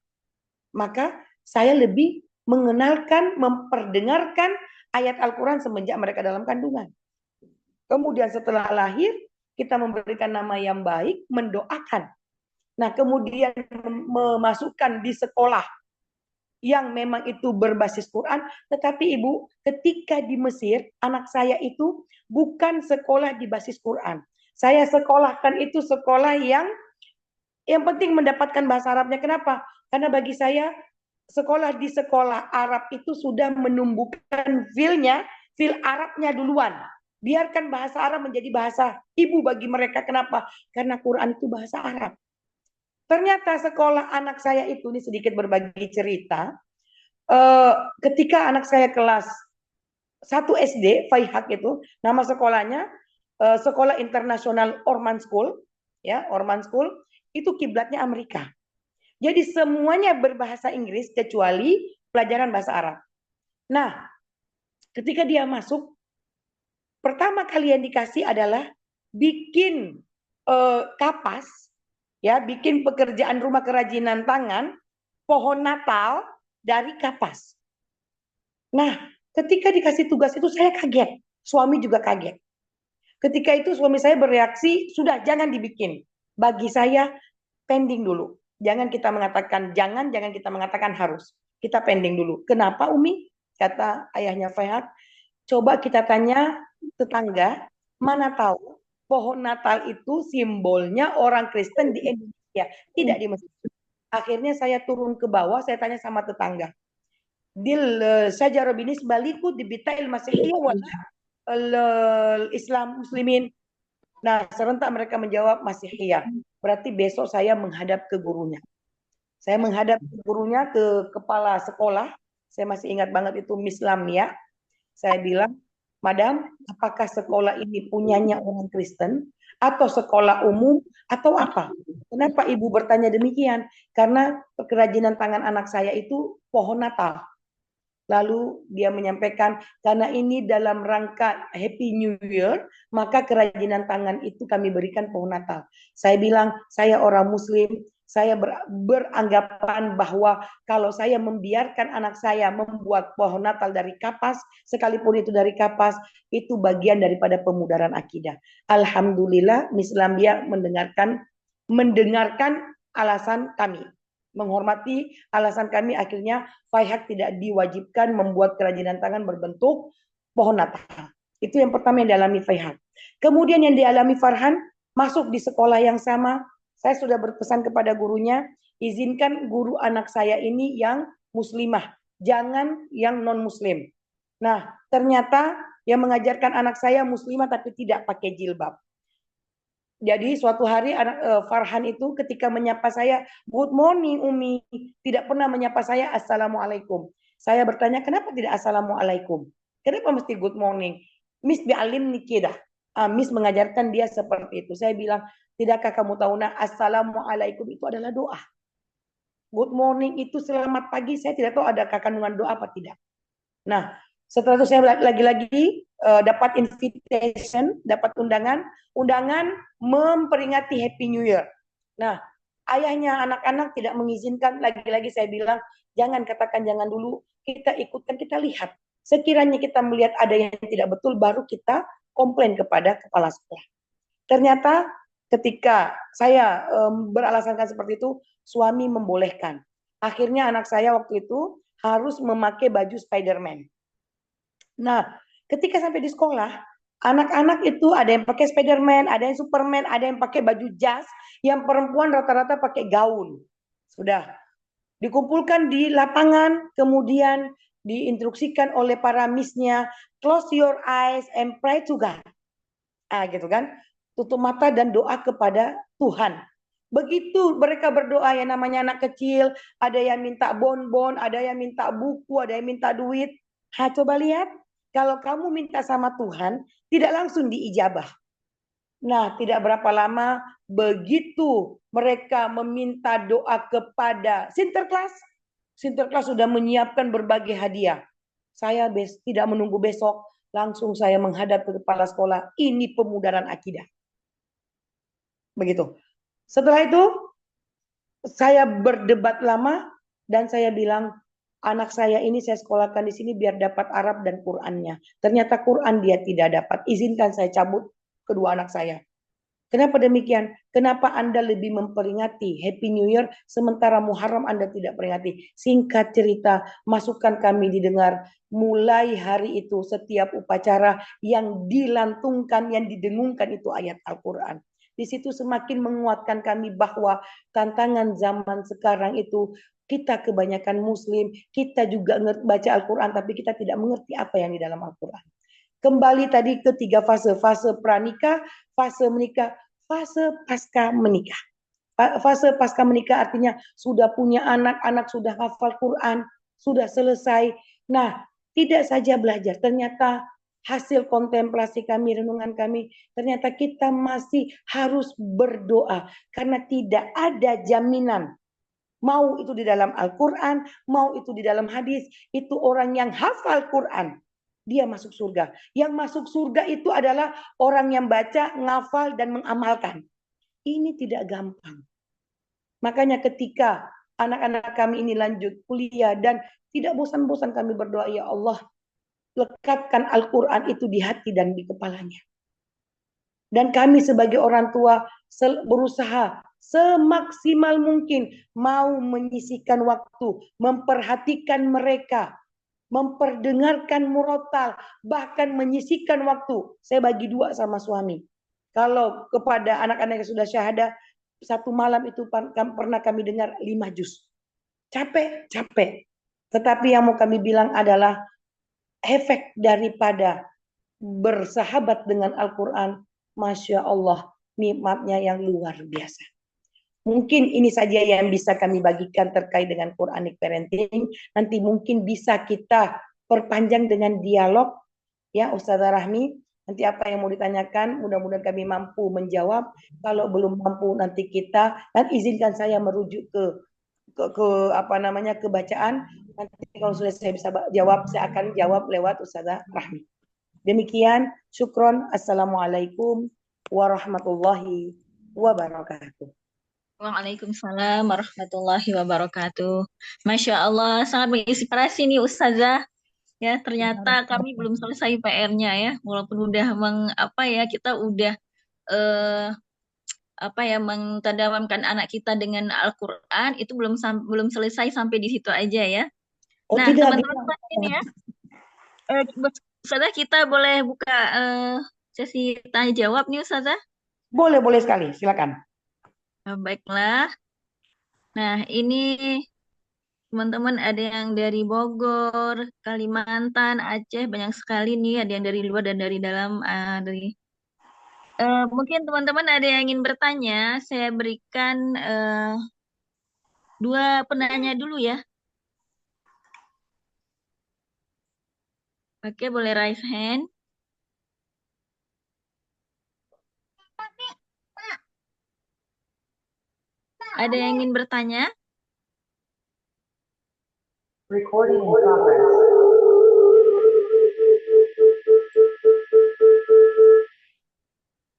Maka saya lebih mengenalkan, memperdengarkan ayat Al-Quran semenjak mereka dalam kandungan. Kemudian setelah lahir, kita memberikan nama yang baik, mendoakan. Nah, kemudian memasukkan di sekolah yang memang itu berbasis Quran. Tetapi Ibu, ketika di Mesir, anak saya itu bukan sekolah di basis Quran. Saya sekolahkan itu sekolah yang penting mendapatkan bahasa Arabnya. Kenapa? Karena bagi saya sekolah di sekolah Arab itu sudah menumbuhkan feel Arabnya duluan. Biarkan bahasa Arab menjadi bahasa ibu bagi mereka. Kenapa? Karena Quran itu bahasa Arab. Ternyata sekolah anak saya itu, ini sedikit berbagi cerita, ketika anak saya kelas 1 SD, Faihak itu nama sekolahnya, Sekolah Internasional Orman School, ya Orman School, itu kiblatnya Amerika. Jadi semuanya berbahasa Inggris kecuali pelajaran bahasa Arab. Nah, ketika dia masuk, pertama kali yang dikasih adalah bikin kapas, ya, bikin pekerjaan rumah kerajinan tangan, pohon Natal dari kapas. Nah, ketika dikasih tugas itu saya kaget, suami juga kaget. Ketika itu suami saya bereaksi, sudah jangan dibikin. Bagi saya pending dulu. Jangan kita mengatakan jangan kita mengatakan harus. Kita pending dulu. Kenapa Umi? Kata ayahnya Fahad, coba kita tanya tetangga, mana tahu pohon Natal itu simbolnya orang Kristen di Indonesia, tidak di Mesir. Akhirnya saya turun ke bawah, saya tanya sama tetangga. Dil sajarah binisbah likud dibita'il masihiyah wala Islam muslimin. Nah, serentak mereka menjawab Masihiyah. Berarti besok saya menghadap ke gurunya. Saya menghadap ke gurunya, ke kepala sekolah. Saya masih ingat banget itu Miss Lamia. Saya bilang, Madam, apakah sekolah ini punyanya orang Kristen atau sekolah umum atau apa? Kenapa Ibu bertanya demikian? Karena kerajinan tangan anak saya itu pohon Natal. Lalu dia menyampaikan, karena ini dalam rangka Happy New Year, maka kerajinan tangan itu kami berikan pohon Natal. Saya bilang, saya orang Muslim, saya beranggapan bahwa kalau saya membiarkan anak saya membuat pohon Natal dari kapas, sekalipun itu dari kapas, itu bagian daripada pemudaran akidah. Alhamdulillah, Miss Lambia mendengarkan alasan kami. Menghormati alasan kami, akhirnya Faihak tidak diwajibkan membuat kerajinan tangan berbentuk pohon Natal. Itu yang pertama yang dialami Faihak. Kemudian yang dialami Farhan, masuk di sekolah yang sama, saya sudah berpesan kepada gurunya, izinkan guru anak saya ini yang muslimah, jangan yang non-muslim. Nah, ternyata yang mengajarkan anak saya muslimah tapi tidak pakai jilbab. Jadi suatu hari Farhan itu ketika menyapa saya, good morning Umi, tidak pernah menyapa saya assalamualaikum. Saya bertanya, kenapa tidak assalamualaikum? Kenapa mesti good morning? Miss bi'alimni kidah. Miss mengajarkan dia seperti itu. Saya bilang, tidakkah kamu tahu nah assalamualaikum itu adalah doa. Good morning itu selamat pagi, saya tidak tahu adakah kandungan doa apa tidak. Nah, setelah itu saya lagi-lagi dapat invitation, dapat undangan memperingati Happy New Year. Nah, ayahnya anak-anak tidak mengizinkan, lagi-lagi saya bilang, jangan katakan jangan dulu, kita ikutkan, kita lihat. Sekiranya kita melihat ada yang tidak betul, baru kita komplain kepada kepala sekolah. Ternyata ketika saya beralasankan seperti itu, suami membolehkan. Akhirnya anak saya waktu itu harus memakai baju Spider-Man. Nah, ketika sampai di sekolah, anak-anak itu ada yang pakai Spider-Man, ada yang Superman, ada yang pakai baju jas, yang perempuan rata-rata pakai gaun. Sudah dikumpulkan di lapangan, kemudian diinstruksikan oleh para miss-nya, close your eyes and pray to God. Gitu kan? Tutup mata dan doa kepada Tuhan. Begitu mereka berdoa, yang namanya anak kecil, ada yang minta bonbon, ada yang minta buku, ada yang minta duit. Coba lihat, kalau kamu minta sama Tuhan, tidak langsung diijabah. Nah, tidak berapa lama, begitu mereka meminta doa kepada Sinterklas, Sinterklas sudah menyiapkan berbagai hadiah. Saya tidak menunggu besok, langsung saya menghadap ke kepala sekolah, ini pemudaran akidah. Begitu. Setelah itu, saya berdebat lama, dan saya bilang, anak saya ini saya sekolahkan di sini biar dapat Arab dan Qurannya. Ternyata Quran dia tidak dapat. Izinkan saya cabut kedua anak saya. Kenapa demikian? Kenapa Anda lebih memperingati Happy New Year sementara Muharram Anda tidak peringati? Singkat cerita, masukan kami didengar. Mulai hari itu setiap upacara yang dilantungkan, yang didengungkan itu ayat Al-Quran. Di situ semakin menguatkan kami bahwa tantangan zaman sekarang itu kita kebanyakan Muslim, kita juga baca Al-Quran, tapi kita tidak mengerti apa yang di dalam Al-Quran. Kembali tadi ke 3 fase, fase pranikah, fase menikah, fase pasca menikah. Fase pasca menikah artinya sudah punya anak, anak sudah hafal Quran, sudah selesai. Nah, tidak saja belajar, ternyata hasil kontemplasi kami, renungan kami, ternyata kita masih harus berdoa karena tidak ada jaminan. Mau itu di dalam Al-Quran, mau itu di dalam hadis, itu orang yang hafal Quran, dia masuk surga. Yang masuk surga itu adalah orang yang baca, ngafal, dan mengamalkan. Ini tidak gampang. Makanya ketika anak-anak kami ini lanjut kuliah dan tidak bosan-bosan kami berdoa, ya Allah, lekatkan Al-Quran itu di hati dan di kepalanya. Dan kami sebagai orang tua berusaha semaksimal mungkin mau menyisihkan waktu, memperhatikan mereka, memperdengarkan murotal, bahkan menyisihkan waktu. Saya bagi dua sama suami. Kalau kepada anak-anak yang sudah syahadah, satu malam itu pernah kami dengar 5 juz. Capek, capek. Tetapi yang mau kami bilang adalah efek daripada bersahabat dengan Al-Quran, Masya Allah, nikmatnya yang luar biasa. Mungkin ini saja yang bisa kami bagikan terkait dengan Quranic Parenting. Nanti mungkin bisa kita perpanjang dengan dialog, ya Ustazah Rahmi. Nanti apa yang mau ditanyakan, mudah-mudahan kami mampu menjawab. Kalau belum mampu, nanti kita, dan izinkan saya merujuk ke apa namanya, ke bacaan. Nanti kalau sudah saya bisa jawab, saya akan jawab lewat Ustazah Rahmi. Demikian, syukron. Assalamualaikum warahmatullahi wabarakatuh. Waalaikumsalam warahmatullahi wabarakatuh. Masya Allah, sangat menginspirasi nih Ustazah. Ya, ternyata kami belum selesai PR-nya ya, walaupun udah kita udah eh, mentadawamkan anak kita dengan Al-Quran, itu belum selesai sampai di situ aja ya. Oh Nah, tidak, teman-teman ini ya, Ustazah kita boleh buka sesi tanya jawab nih Ustazah. boleh sekali, silakan. Baiklah. Nah, ini teman-teman ada yang dari Bogor, Kalimantan, Aceh, banyak sekali nih. Ada yang dari luar dan dari dalam. Mungkin teman-teman ada yang ingin bertanya. Saya berikan dua penanya dulu ya. Oke, boleh raise hand. Ada yang ingin bertanya? Recording in progress.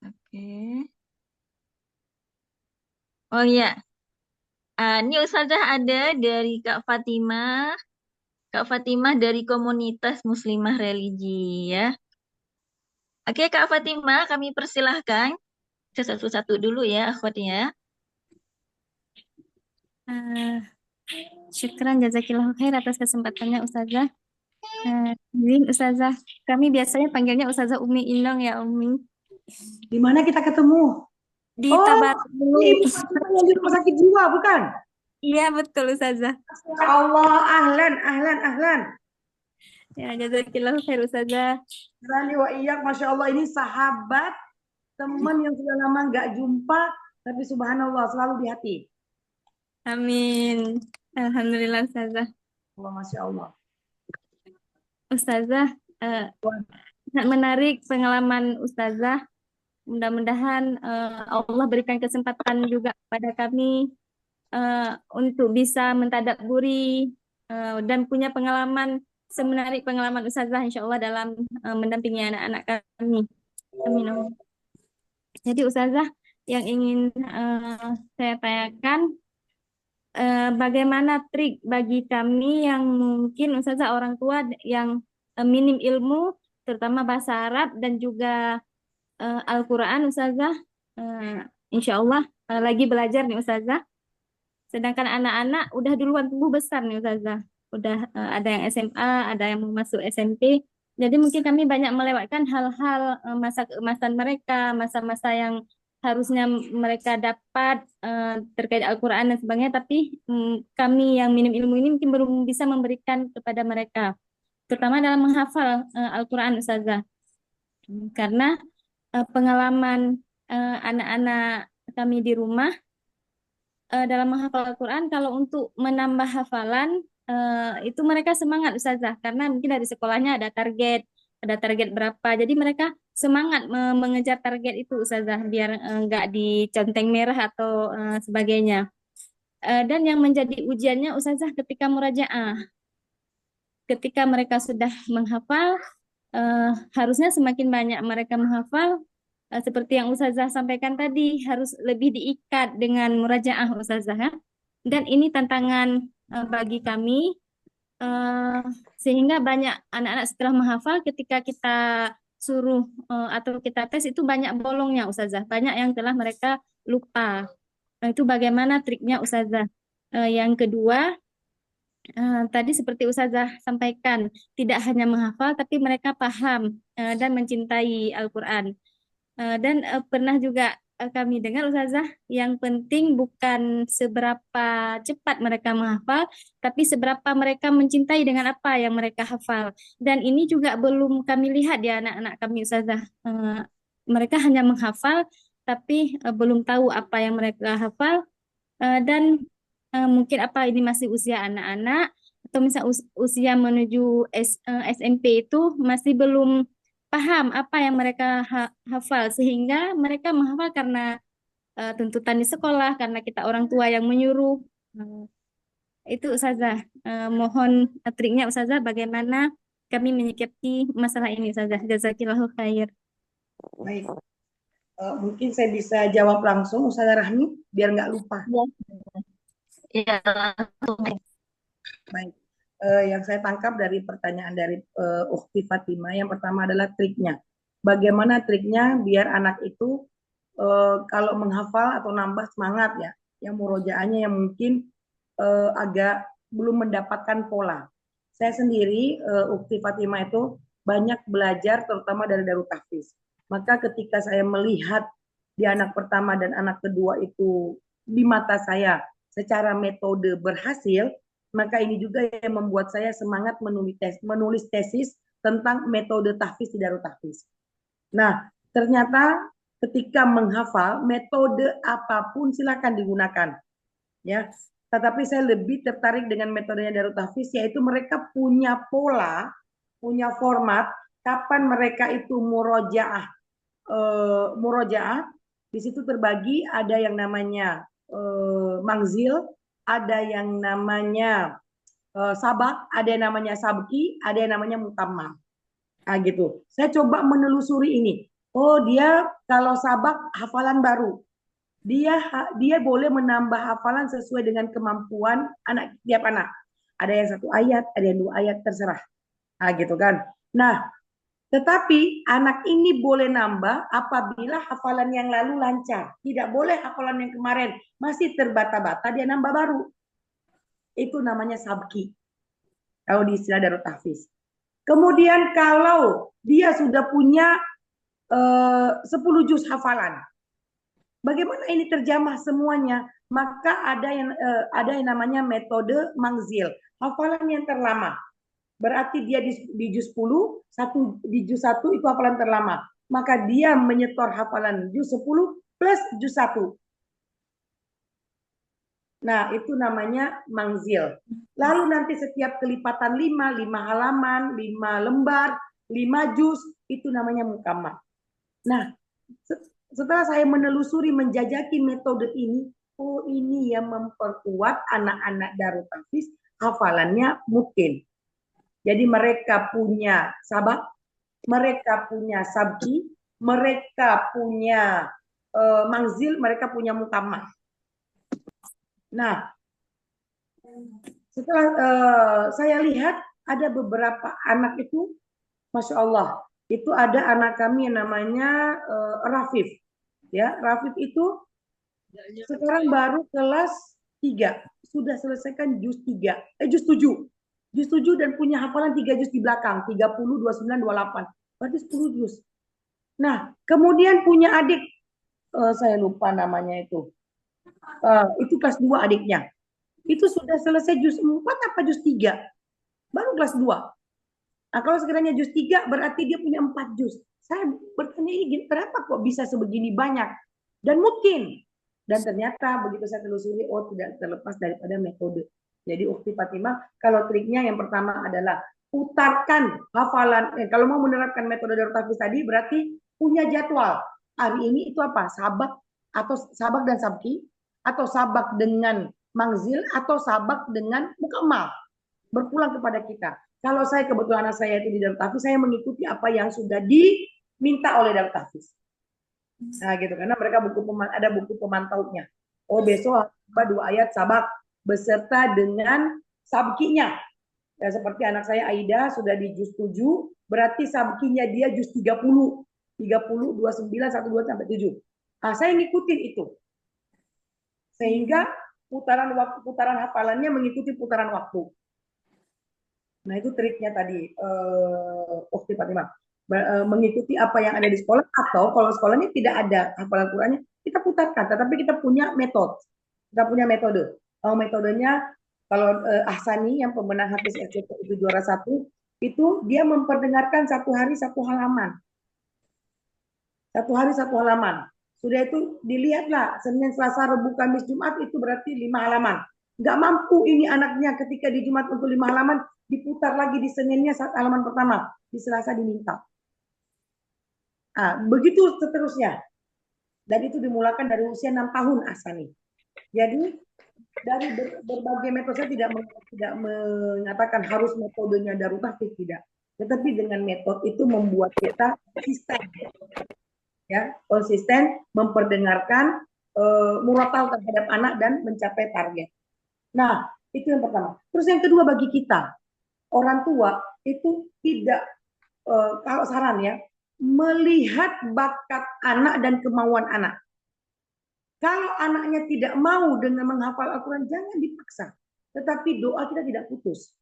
Oke. Oh iya. Ini Ustazah ada dari Kak Fatimah. Kak Fatimah dari komunitas Muslimah Religi ya. Oke Kak Fatimah, kami persilahkan. Satu-satu dulu ya, akhwatnya. Eh, Syukran jazakillahu khair atas kesempatannya Ustazah. Izin Ustazah, kami biasanya panggilnya Ustazah Umi Inong ya Umi. Di mana kita ketemu? Di Oh, Tabarat. ini yang di rumah sakit jiwa, bukan? Iya betul Ustazah. Allah, ahlan. Ya jazakillahu khair Ustazah. Rani wa iyyak, Masya Allah, ini sahabat, teman yang sudah lama nggak jumpa, tapi subhanallah selalu di hati. Amin. Alhamdulillah Ustazah. Allah, Masya Allah. Ustazah, sangat menarik pengalaman Ustazah. Mudah-mudahan Allah berikan kesempatan juga kepada kami untuk bisa mentadabburi dan punya pengalaman semenarik pengalaman Ustazah insya Allah dalam mendampingi anak-anak kami. Amin. Jadi Ustazah yang ingin saya tanyakan bagaimana trik bagi kami yang mungkin Ustazah orang tua yang minim ilmu terutama bahasa Arab dan juga Al-Quran Ustazah insya Allah lagi belajar nih Ustazah. Sedangkan anak-anak udah duluan tumbuh besar nih Ustazah. Udah ada yang SMA, ada yang mau masuk SMP. Jadi mungkin kami banyak melewatkan hal-hal masa keemasan mereka, masa-masa yang harusnya mereka dapat terkait Al-Quran dan sebagainya. Tapi kami yang minim ilmu ini mungkin belum bisa memberikan kepada mereka. Terutama dalam menghafal Al-Quran Ustazah. Karena pengalaman anak-anak kami di rumah dalam menghafal Al-Quran, kalau untuk menambah hafalan itu mereka semangat Ustazah karena mungkin dari sekolahnya ada target berapa. Jadi mereka semangat mengejar target itu Ustazah biar nggak diconteng merah atau sebagainya. Dan yang menjadi ujiannya Ustazah ketika murajaah. Ketika mereka sudah menghafal, harusnya semakin banyak mereka menghafal, seperti yang Ustazah sampaikan tadi, harus lebih diikat dengan murajaah Ustazah ya. Dan ini tantangan bagi kami, sehingga banyak anak-anak setelah menghafal ketika kita suruh atau kita tes itu banyak bolongnya Ustazah, banyak yang telah mereka lupa. Nah, itu bagaimana triknya Ustazah? Yang kedua, tadi seperti Ustazah sampaikan, tidak hanya menghafal tapi mereka paham dan mencintai Al-Quran. Dan pernah juga kami dengar Ustazah, yang penting bukan seberapa cepat mereka menghafal, tapi seberapa mereka mencintai dengan apa yang mereka hafal. Dan ini juga belum kami lihat di anak-anak kami Ustazah. Mereka hanya menghafal, tapi belum tahu apa yang mereka hafal. Dan mungkin apa ini masih usia anak-anak, atau misal usia menuju SMP itu masih belum paham apa yang mereka hafal, sehingga mereka menghafal karena tuntutan di sekolah, karena kita orang tua yang menyuruh. Itu Ustazah. Mohon triknya Ustazah bagaimana kami menyikapi masalah ini Ustazah. Jazakillahu khair. Baik. Mungkin saya bisa jawab langsung Ustazah Rahmi biar nggak lupa. Ya, langsung. Baik. Yang saya tangkap dari pertanyaan dari Ukhti Fatima, yang pertama adalah triknya. Bagaimana triknya biar anak itu kalau menghafal atau nambah semangat ya, yang murojaahnya yang mungkin agak belum mendapatkan pola. Saya sendiri Ukhti Fatima itu banyak belajar terutama dari Darut Tahfiz. Maka ketika saya melihat di anak pertama dan anak kedua itu di mata saya secara metode berhasil, maka ini juga yang membuat saya semangat menulis tesis tentang metode tahfiz di Darut Tahfiz. Nah, ternyata ketika menghafal metode apapun silakan digunakan, ya. Tetapi saya lebih tertarik dengan metodenya Darut Tahfiz, yaitu mereka punya pola, punya format kapan mereka itu murojaah. Di situ terbagi, ada yang namanya mangzil, ada yang namanya sabak, ada yang namanya sabki, ada yang namanya mutammal. Nah, gitu. Saya coba menelusuri ini. Oh, dia kalau sabak hafalan baru. Dia boleh menambah hafalan sesuai dengan kemampuan tiap anak. Ada yang 1 ayat, ada yang 2 ayat, terserah. Nah, gitu kan. Nah, tetapi anak ini boleh nambah apabila hafalan yang lalu lancar. Tidak boleh hafalan yang kemarin masih terbata-bata dia nambah baru. Itu namanya sabki. Kalau di istilah Darut Tahfiz. Kemudian kalau dia sudah punya 10 juz hafalan, bagaimana ini terjamah semuanya? Maka ada yang namanya metode mangzil, hafalan yang terlama. Berarti dia di juz 10, di juz 1 itu hafalan terlama. Maka dia menyetor hafalan juz 10 plus juz 1. Nah, itu namanya mangzil. Lalu nanti setiap kelipatan 5 halaman, 5 lembar, 5 juz, itu namanya mukammal. Nah, setelah saya menelusuri, menjajaki metode ini, oh ini yang memperkuat anak-anak Darut Tahfiz hafalannya mungkin. Jadi mereka punya sabak, mereka punya sabki, mereka punya mangzil, mereka punya mukammal. Nah, setelah saya lihat ada beberapa anak itu, Masya Allah, itu ada anak kami yang namanya Rafif. Ya, Rafif itu sekarang baru kelas 3, sudah selesaikan juz 7. Juz 7 dan punya hafalan 3 juz di belakang, 30, 29, 28. Berarti 10 juz. Nah, kemudian punya adik, saya lupa namanya itu. Itu kelas 2 adiknya. Itu sudah selesai juz 4 apa juz 3? Baru kelas 2. Nah, kalau sekiranya juz 3 berarti dia punya 4 juz. Saya bertanya ini kenapa kok bisa sebegini banyak? Dan mungkin. Dan ternyata begitu saya telusuri, oh tidak terlepas daripada metode. Jadi Ukti Fatimah, kalau triknya yang pertama adalah putarkan hafalan. Kalau mau menerapkan metode Darut Tahfiz tadi berarti punya jadwal. Hari ini itu apa? Sabak atau sabak dan sabki, atau sabak dengan mangzil, atau sabak dengan mukammal. Berpulang kepada kita. Kalau saya kebetulan anak saya itu di Darut Tahfiz, saya mengikuti apa yang sudah diminta oleh Darut Tahfiz. Nah gitu, karena mereka ada buku pemantaunya. Oh besok 2 ayat sabak beserta dengan sabkinya. Ya, seperti anak saya Aida sudah di juz 7, berarti sabkinya dia juz 30, 30, 29, 12 sampai 7. Nah, saya ngikutin itu. Sehingga putaran hafalannya mengikuti putaran waktu. Nah, itu triknya tadi Ukti Fatimah. Mengikuti apa yang ada di sekolah, atau kalau sekolahnya tidak ada hafalan Qurannya, kita putarkan, tetapi kita punya metode. Kita punya metode. Metodenya kalau Ahsani yang pembenah hadis SCP itu juara 1, itu dia memperdengarkan 1 hari 1 halaman. 1 hari 1 halaman. Sudah itu dilihatlah Senin, Selasa, Rabu, Kamis, Jumat itu berarti 5 halaman. Nggak mampu ini anaknya ketika di Jumat untuk 5 halaman, diputar lagi di Seninnya halaman pertama, di Selasa diminta. Nah, begitu seterusnya. Dan itu dimulakan dari usia 6 tahun Ahsani. Jadi dari berbagai metode, saya tidak mengatakan harus metodenya Darut Tahfiz, tidak. Tetapi dengan metode itu membuat kita konsisten, ya, konsisten memperdengarkan murotal terhadap anak dan mencapai target. Nah, itu yang pertama. Terus yang kedua, bagi kita orang tua itu tidak, kalau saran ya, melihat bakat anak dan kemauan anak. Kalau anaknya tidak mau dengan menghafal Al-Quran, jangan dipaksa. Tetapi doa kita tidak putus.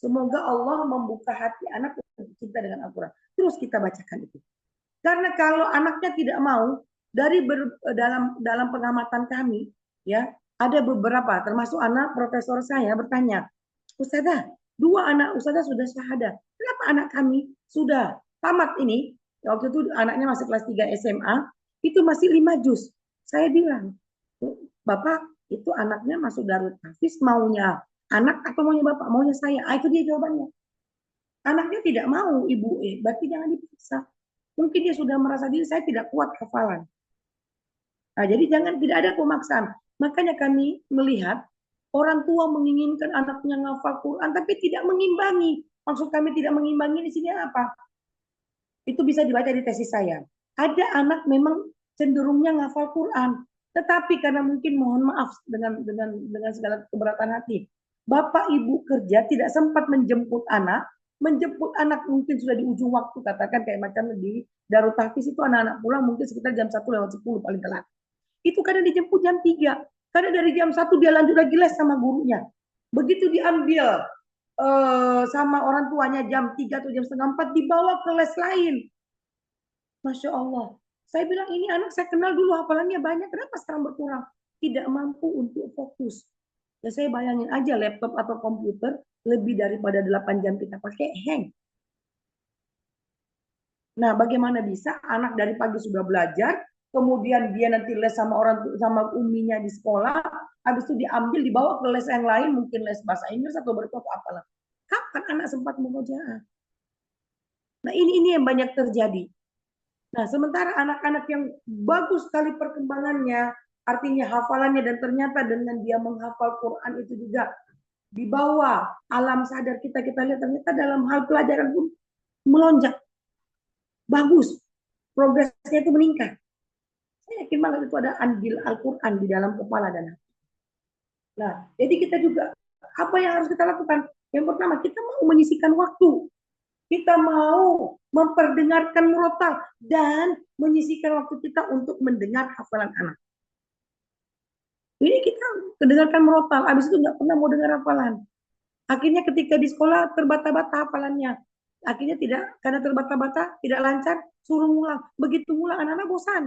Semoga Allah membuka hati anak untuk cinta dengan Al-Quran. Terus kita bacakan itu. Karena kalau anaknya tidak mau, dari dalam pengamatan kami, ya, ada beberapa, termasuk anak profesor saya bertanya, Ustazah, 2 anak Ustazah sudah syahadah. Kenapa anak kami sudah tamat ini? Waktu itu anaknya masih kelas 3 SMA, itu masih 5 juz. Saya bilang, Bapak, itu anaknya masuk Darut Tahfiz, maunya anak atau maunya Bapak? Maunya saya. Itu dia jawabannya. Anaknya tidak mau, Ibu. Berarti jangan dipaksa. Mungkin dia sudah merasa diri, saya tidak kuat hafalan. Nah, jadi tidak ada pemaksaan. Makanya kami melihat orang tua menginginkan anaknya ngafal Quran, tapi tidak mengimbangi. Maksud kami tidak mengimbangi di sini apa? Itu bisa dibaca di tesis saya. Ada anak memang cenderungnya ngafal Quran, tetapi karena mungkin, mohon maaf dengan segala keberatan hati, bapak ibu kerja tidak sempat menjemput anak mungkin sudah di ujung waktu, katakan kayak macam di Darut Tahfiz itu anak-anak pulang mungkin sekitar jam 1:10 paling telat. Itu kadang dijemput jam 3, karena dari jam 1 dia lanjut lagi les sama gurunya. Begitu diambil sama orang tuanya jam 3 atau jam 3:30, dibawa ke les lain. Masya Allah. Saya bilang, ini anak saya kenal dulu hafalannya banyak, kenapa sekarang berkurang? Tidak mampu untuk fokus. Ya saya bayangin aja laptop atau komputer lebih daripada 8 jam kita pakai, hang. Nah, bagaimana bisa anak dari pagi sudah belajar, kemudian dia nanti les sama uminya di sekolah, habis itu diambil dibawa ke les yang lain, mungkin les bahasa Inggris atau berikut apalah. Kapan anak sempat murojaah? Nah, ini yang banyak terjadi. Nah, sementara anak-anak yang bagus sekali perkembangannya, artinya hafalannya, dan ternyata dengan dia menghafal Quran itu juga di bawah alam sadar kita lihat ternyata dalam hal pelajaran pun melonjak. Bagus. Progresnya itu meningkat. Saya yakin banget itu ada andil Al-Quran di dalam kepala dan hati. Nah, jadi kita juga, apa yang harus kita lakukan? Yang pertama, kita mau menyisihkan waktu. Kita mau memperdengarkan murotal dan menyisihkan waktu kita untuk mendengar hafalan anak. Ini kita mendengarkan murotal, habis itu nggak pernah mau dengar hafalan. Akhirnya ketika di sekolah terbata-bata hafalannya. Akhirnya tidak, karena terbata-bata, tidak lancar, suruh ngulang. Begitu ngulang anak-anak bosan.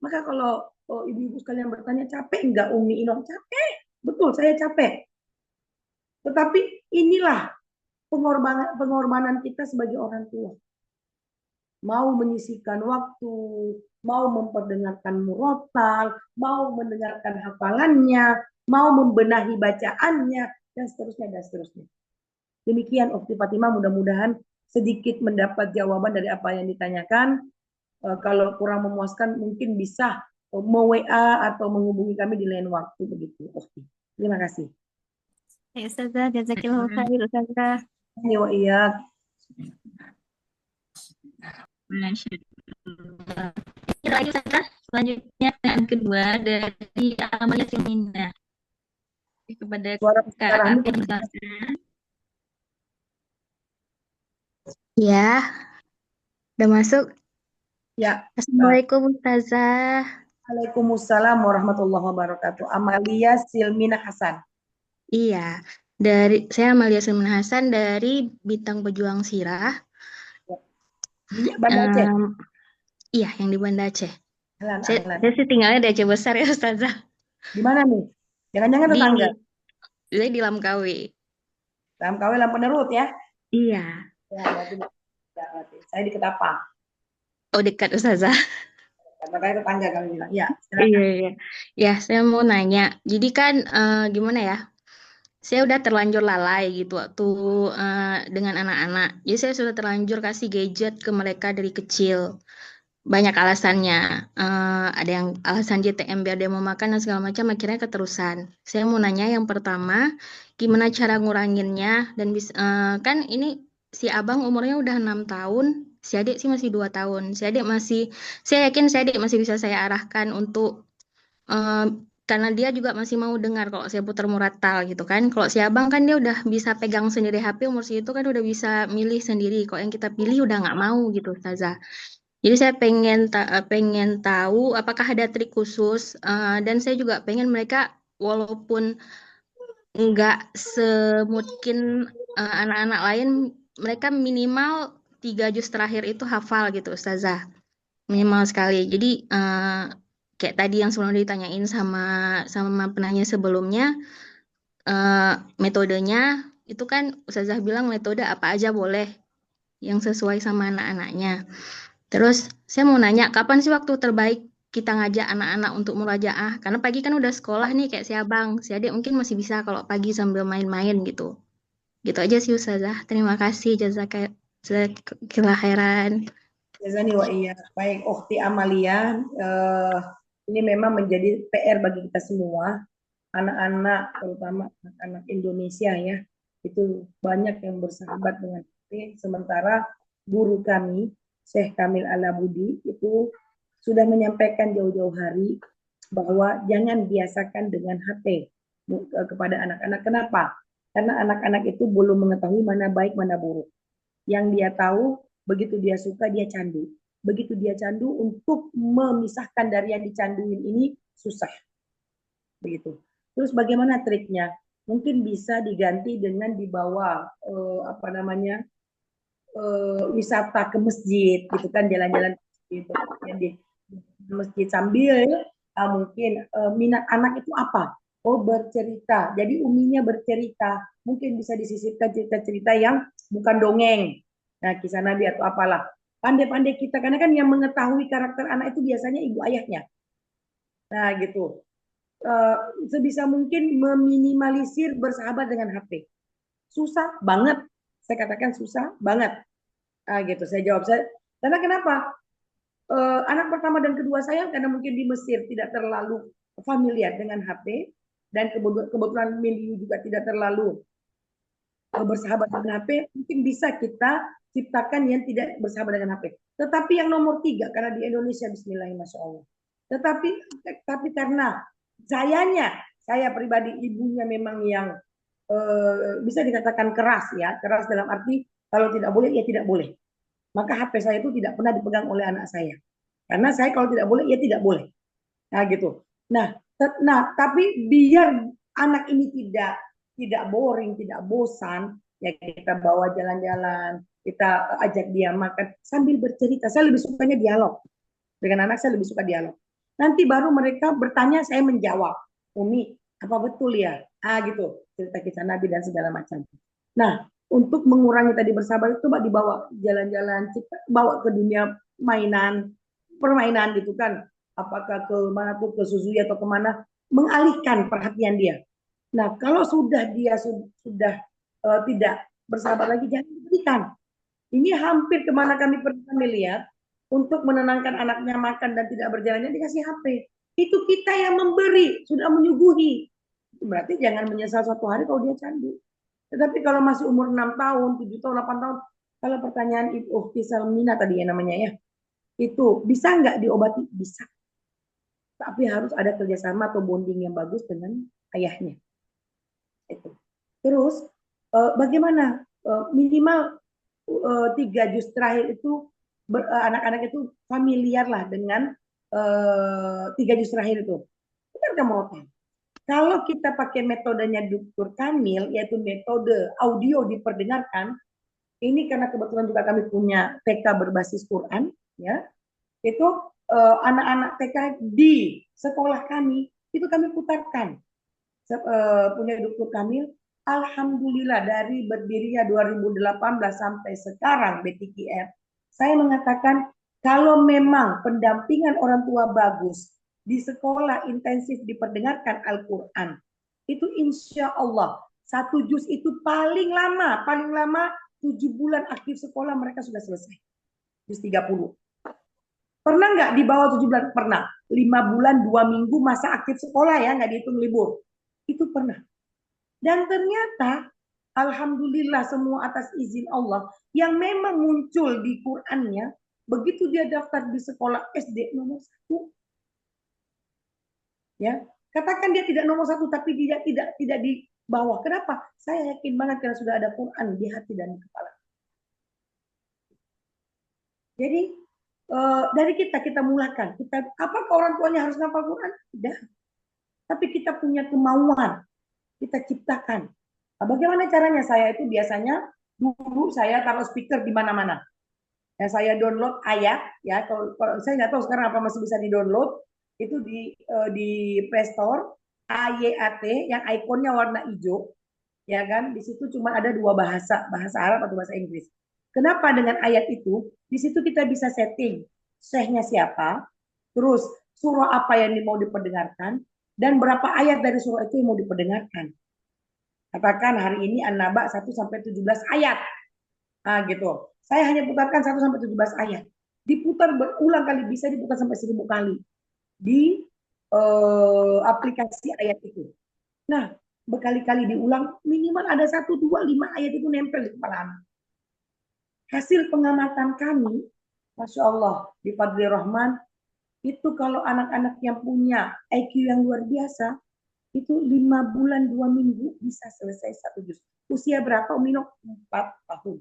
Maka kalau ibu-ibu sekalian bertanya, capek nggak Umi Inong? Capek, betul saya capek. Tetapi inilah pengorbanan kita sebagai orang tua. Mau menyisihkan waktu, mau memperdengarkan murotal, mau mendengarkan hafalannya, mau membenahi bacaannya, dan seterusnya, dan seterusnya. Demikian Ukhti Fatimah, mudah-mudahan sedikit mendapat jawaban dari apa yang ditanyakan. Kalau kurang memuaskan mungkin bisa WA atau menghubungi kami di lain waktu begitu. Ukhti. Terima kasih. Ya, Ustazah, jazakillahu khair, Ustazah. Iya. Masya Allah. Lagi Ustazah, selanjutnya pertanyaan kedua dari Amalia Silmina kepada Suara Kak Rahmi. Atin Ustazah. Ya, udah masuk. Ya. Assalamualaikum Ustazah. Waalaikumsalam warahmatullahi wabarakatuh. Amalia Silmina Hasan. Iya, saya Amalia Silmina Hasan dari Bintang Pejuang Sirah. Di Banda Aceh. Iya, yang di Banda Aceh. Ahlan. Saya sih tinggalnya di Aceh Besar ya Ustazah. Di mana nih? Jangan-jangan tetangga. Saya di Langkawi. Langkawi Lampenerut ya? Iya. Ya, berarti. Saya di Ketapang. Oh, dekat Ustazah. Makanya tetangga kami bilang. Ya, Iya. Ya, saya mau nanya. Jadi kan gimana ya? Saya udah terlanjur lalai gitu waktu dengan anak-anak. Jadi saya sudah terlanjur kasih gadget ke mereka dari kecil. Banyak alasannya. Ada yang alasan JTM biar dia mau makan dan segala macam, akhirnya keterusan. Saya mau nanya yang pertama, gimana cara nguranginnya? Dan kan ini si abang umurnya udah 6 tahun, si adik sih masih 2 tahun. Saya yakin si adik masih bisa saya arahkan untuk karena dia juga masih mau dengar kalau saya putar murattal gitu kan. Kalau si abang kan dia udah bisa pegang sendiri HP, umur segitu kan udah bisa milih sendiri. Kalau yang kita pilih udah nggak mau gitu Ustazah. Jadi saya pengen tahu apakah ada trik khusus, dan saya juga pengen mereka walaupun nggak semungkin anak-anak lain, mereka minimal 3 juz terakhir itu hafal gitu Ustazah. Minimal sekali. Jadi kayak tadi yang sebelum ditanyain sama penanya sebelumnya, metodenya itu kan Ustazah bilang metode apa aja boleh yang sesuai sama anak-anaknya. Terus saya mau nanya, kapan sih waktu terbaik kita ngajak anak-anak untuk murajaah? Karena pagi kan udah sekolah nih kayak si abang, si adik mungkin masih bisa kalau pagi sambil main-main gitu. Gitu aja sih Ustazah. Terima kasih, jazakallahu khairan. Jazani wa iya. Baik, Ukhti Amalia, ini memang menjadi PR bagi kita semua, anak-anak, terutama anak-anak Indonesia ya, itu banyak yang bersahabat dengan HP, sementara guru kami, Syekh Kamil Alabudi, itu sudah menyampaikan jauh-jauh hari bahwa jangan biasakan dengan HP kepada anak-anak. Kenapa? Karena anak-anak itu belum mengetahui mana baik, mana buruk. Yang dia tahu, begitu dia suka, dia candu. Begitu dia candu, untuk memisahkan dari yang dicanduin ini susah. Begitu. Terus bagaimana triknya? Mungkin bisa diganti dengan dibawa wisata ke masjid, gitu kan, jalan-jalan gitu. Jadi masjid sambil mungkin minat anak itu apa? Oh, bercerita. Jadi uminya bercerita. Mungkin bisa disisipkan cerita-cerita yang bukan dongeng. Nah, kisah Nabi atau apalah. Pandai-pandai kita, karena kan yang mengetahui karakter anak itu biasanya ibu ayahnya. Nah, gitu. Sebisa mungkin meminimalisir bersahabat dengan HP. Susah banget. Saya katakan susah banget. Nah, gitu. Saya jawab. Karena kenapa? Anak pertama dan kedua saya karena mungkin di Mesir tidak terlalu familiar dengan HP, dan kebetulan milieu juga tidak terlalu bersahabat dengan HP, mungkin bisa kita ciptakan yang tidak bersahabat dengan HP. Tetapi yang nomor 3, karena di Indonesia bismillahirrahmanirrahim. Tapi karena saya pribadi ibunya memang yang bisa dikatakan keras ya, keras dalam arti kalau tidak boleh ya tidak boleh. Maka HP saya itu tidak pernah dipegang oleh anak saya. Karena saya kalau tidak boleh, ya tidak boleh. Nah, gitu. Nah, tapi biar anak ini tidak boring, tidak bosan, ya kita bawa jalan-jalan, kita ajak dia makan sambil bercerita. Saya lebih sukanya dialog. Dengan anak saya lebih suka dialog. Nanti baru mereka bertanya, saya menjawab. Umi, apa betul ya? Gitu. Cerita kisah Nabi dan segala macam. Nah, untuk mengurangi tadi bersahabat itu, coba dibawa jalan-jalan, bawa ke dunia permainan gitu kan. Apakah ke mana tuh, ke Suzuki atau kemana. mengalihkan perhatian dia. Nah, kalau sudah dia sudah tidak bersabar lagi, jangan diberikan. Ini hampir kemana kami lihat, untuk menenangkan anaknya makan dan tidak berjalannya dikasih HP. Itu kita yang memberi, sudah menyuguhi. Berarti jangan menyesal suatu hari kalau dia candu. Tetapi kalau masih umur 6 tahun, 7 tahun, 8 tahun, kalau pertanyaan Ibu Salmina tadi ya namanya ya, itu bisa nggak diobati? Bisa. Tapi harus ada kerjasama atau bonding yang bagus dengan ayahnya. Itu. Terus bagaimana minimal 3 juz terakhir itu anak-anak itu familiar lah dengan 3 juz terakhir itu. Benar kamu Rotan? Kalau kita pakai metodenya Dr. Kamil, yaitu metode audio diperdengarkan, ini karena kebetulan juga kami punya TK berbasis Quran, ya, itu anak-anak TK di sekolah kami itu kami putarkan. Punya Dr. Kamil, alhamdulillah dari berdirinya 2018 sampai sekarang BTKR, saya mengatakan kalau memang pendampingan orang tua bagus, di sekolah intensif diperdengarkan Al-Quran, itu insya Allah 1 juz itu paling lama 7 bulan akhir sekolah mereka sudah selesai. Juz 30. Pernah nggak di bawah 7 bulan? Pernah. 5 bulan 2 minggu masa aktif sekolah ya, nggak dihitung libur. Itu pernah. Dan ternyata alhamdulillah semua atas izin Allah yang memang muncul di Qur'annya, begitu dia daftar di sekolah SD nomor 1. Ya, katakan dia tidak nomor 1 tapi dia tidak di bawah. Kenapa? Saya yakin banget karena sudah ada Quran di hati dan di kepala. Jadi dari kita mulakan. Apakah orang tuanya harus ngapal Quran? Tidak. Tapi kita punya kemauan, kita ciptakan. Nah, bagaimana caranya? Saya itu biasanya dulu saya taruh speaker di mana-mana. Ya, saya download ayat, ya. Kalau saya nggak tahu sekarang apa masih bisa di-download. Itu di Play Store, AYAT yang ikonnya warna hijau, ya kan? Di situ cuma ada 2 bahasa Arab atau bahasa Inggris. Kenapa dengan ayat itu? Di situ kita bisa setting syekhnya siapa, terus surah apa yang mau diperdengarkan, dan berapa ayat dari surah itu yang mau diperdengarkan. Katakan hari ini An-Naba 1 sampai 17 ayat. Nah, gitu. Saya hanya putarkan 1 sampai 17 ayat. Diputar berulang kali, bisa diputar sampai 1000 kali di aplikasi ayat itu. Nah, berkali-kali diulang, minimal ada 1, 2, 5 ayat itu nempel di kepala anak. Hasil pengamatan kami, Masya Allah, di Fadli Rahman, itu kalau anak-anak yang punya IQ yang luar biasa, itu 5 bulan 2 minggu bisa selesai 1 juz. Usia berapa, Umino? 4 tahun.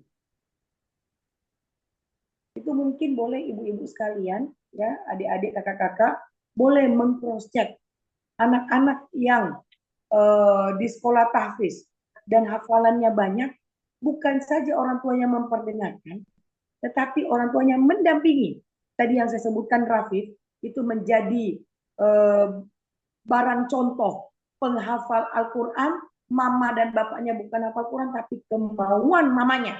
Itu mungkin boleh ibu-ibu sekalian, ya, adik-adik, kakak-kakak, boleh meng-cross-check anak-anak yang di sekolah tahfiz dan hafalannya banyak, bukan saja orang tuanya memperdengarkan, tetapi orang tuanya mendampingi. Tadi yang saya sebutkan Rafif, itu menjadi barang contoh penghafal Al-Quran, mama dan bapaknya bukan hafal Quran, tapi kemauan mamanya.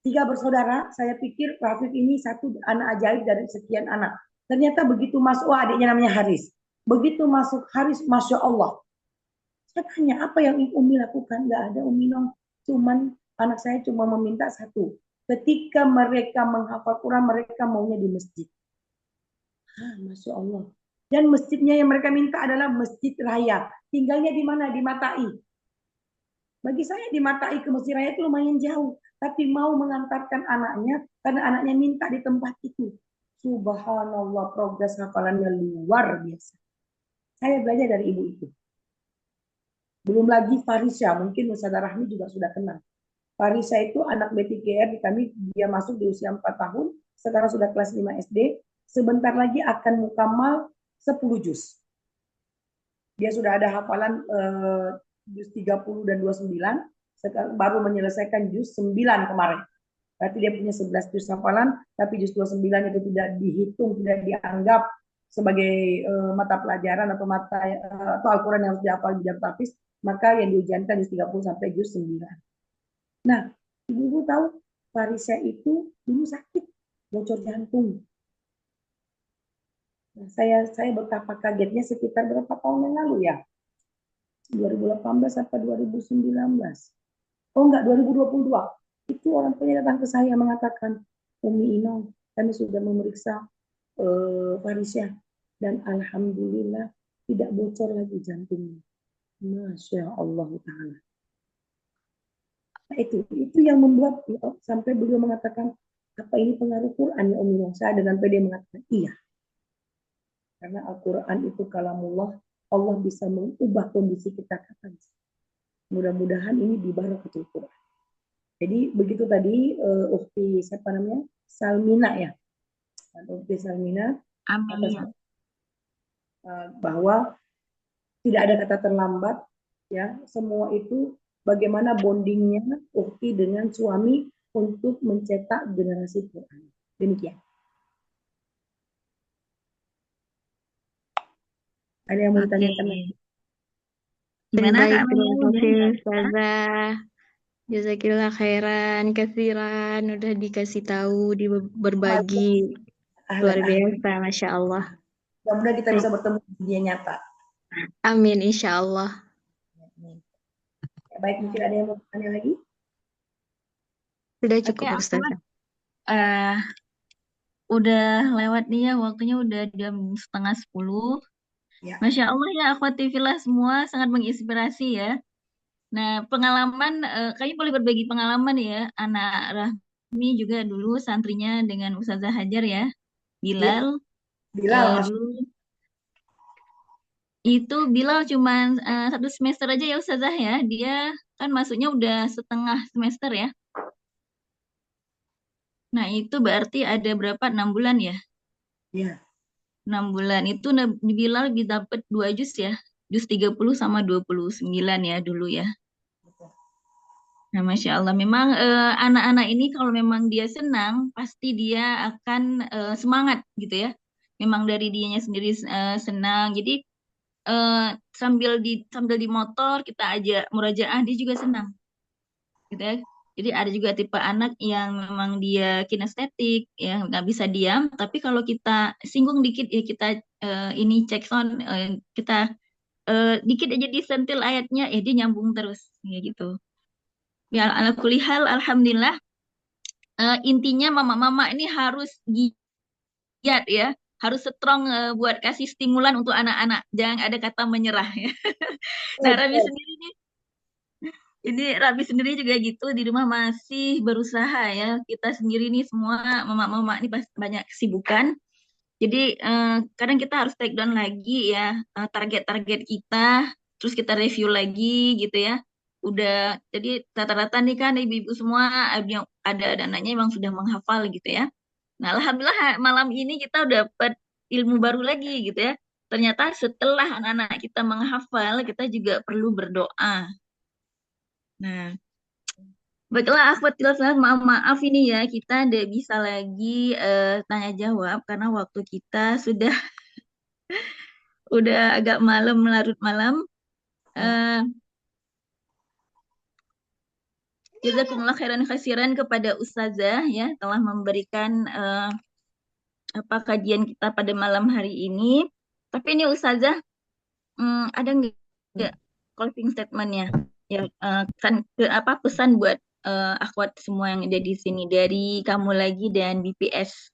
3 bersaudara, saya pikir Rafif ini satu anak ajaib dari sekian anak. Ternyata begitu masuk, adiknya namanya Haris. Begitu masuk Haris, Masya Allah. Saya tanya, apa yang Umi lakukan? Nggak ada, Umi Nong. Cuman anak saya cuma meminta 1. Ketika mereka menghafal Quran, mereka maunya di masjid. Masya Allah. Dan masjidnya yang mereka minta adalah masjid raya. Tinggalnya di mana? Di Matai. Bagi saya di Matai ke masjid raya itu lumayan jauh. Tapi mau mengantarkan anaknya karena anaknya minta di tempat itu. Subhanallah, progres hafalannya luar biasa. Saya belajar dari ibu itu. Belum lagi Farisha, mungkin Ustazah Rahmi juga sudah kenal. Farisha itu anak BTKR di kami, dia masuk di usia 4 tahun, sekarang sudah kelas 5 SD, sebentar lagi akan mukamal 10 juz. Dia sudah ada hafalan juz 30 dan 29, sekarang baru menyelesaikan juz 9 kemarin. Berarti dia punya 11 juz hafalan, tapi juz 29 itu tidak dihitung, tidak dianggap sebagai mata pelajaran atau atau Al-Quran yang harus dihafal di jam tahfiz, maka yang diujiankan juz 30 sampai juz 9. Nah, ibu tahu Farisha itu dulu sakit, bocor jantung. Nah, saya betapa kagetnya sekitar berapa tahun yang lalu ya? 2018 atau 2019? Oh enggak, 2022. Itu orang tuanya datang ke saya mengatakan, Umi Ino, kami sudah memeriksa Farisya dan alhamdulillah tidak bocor lagi jantungnya. Masya Allah Ta'ala. Nah, itu yang membuat sampai beliau mengatakan, apa ini pengaruh Quran ya Umi Ino? Saya dengan pede mengatakan, iya. Karena Al-Quran itu kalamullah, Allah bisa mengubah kondisi kita kapan. Mudah-mudahan ini di barakatul Quran. Jadi begitu tadi Ukti siapa namanya? Salmina ya. Ukti Salmina Amelia. bahwa tidak ada kata terlambat ya, semua itu bagaimana bondingnya Ukti dengan suami untuk mencetak generasi Quran. Demikian. Ada yang mau ditanyakan lagi? Gimana Baik, Kak terima Amelia? kasih Udah? Ustazah. Jazakillah khairan, kasiran, udah dikasih tahu, berbagi. Luar biasa, Masya Allah. Mudah-mudahan kita bisa bertemu di dunia nyata. Amin, insya Allah. Ya, baik, mungkin ada yang mau tanya lagi? Sudah Oke, cukup, Ustazah. udah lewat nih ya, waktunya udah jam 9:30. Ya. Masya Allah ya, akhwati fillah semua sangat menginspirasi ya. Nah, pengalaman, kayaknya boleh berbagi pengalaman ya. Anak Rahmi juga dulu santrinya dengan Ustazah Hajar ya, Bilal. Bilal, Dulu itu Bilal cuma 1 semester aja ya Ustazah ya. Dia kan masuknya udah setengah semester ya. Nah, itu berarti ada berapa? 6 bulan ya? Iya. 6 bulan. Itu Bilal dapat 2 juz ya. Juz 30 sama 29 ya dulu ya. Nah, Masya Allah. Memang anak-anak ini kalau memang dia senang, pasti dia akan semangat gitu ya. Memang dari dianya sendiri senang. Jadi sambil di motor kita ajak murajaah, dia juga senang. Gitu ya. Jadi ada juga tipe anak yang memang dia kinestetik, ya nggak bisa diam. Tapi kalau kita singgung dikit ya kita ini cek sound, kita dikit aja disentil ayatnya, dia nyambung terus, ya gitu. Ya ala kulihal, alhamdulillah. Intinya mama-mama ini harus giat ya, harus strong buat kasih stimulan untuk anak-anak. Jangan ada kata menyerah ya. Nah, Rabi sendiri nih. Ini Rabi sendiri juga gitu, di rumah masih berusaha ya. Kita sendiri nih semua mama-mama ini banyak kesibukan. Jadi kadang kita harus take down lagi ya target-target kita, terus kita review lagi gitu ya. Udah, jadi rata-rata nih kan ibu-ibu semua ada anaknya memang sudah menghafal gitu ya. Nah, alhamdulillah malam ini kita udah dapat ilmu baru lagi gitu ya. Ternyata setelah anak-anak kita menghafal, kita juga perlu berdoa. Nah, baiklah, akhwat fillah, maaf ini ya, kita tidak bisa lagi tanya jawab karena waktu kita sudah agak malam, larut malam. Jazakumullah khairan khasiran kepada Ustazah ya, telah memberikan kajian kita pada malam hari ini. Tapi ini Ustazah, ada nggak closing statementnya? Ya, kan pesan buat akhwat semua yang ada di sini dari kamu lagi dan BPS.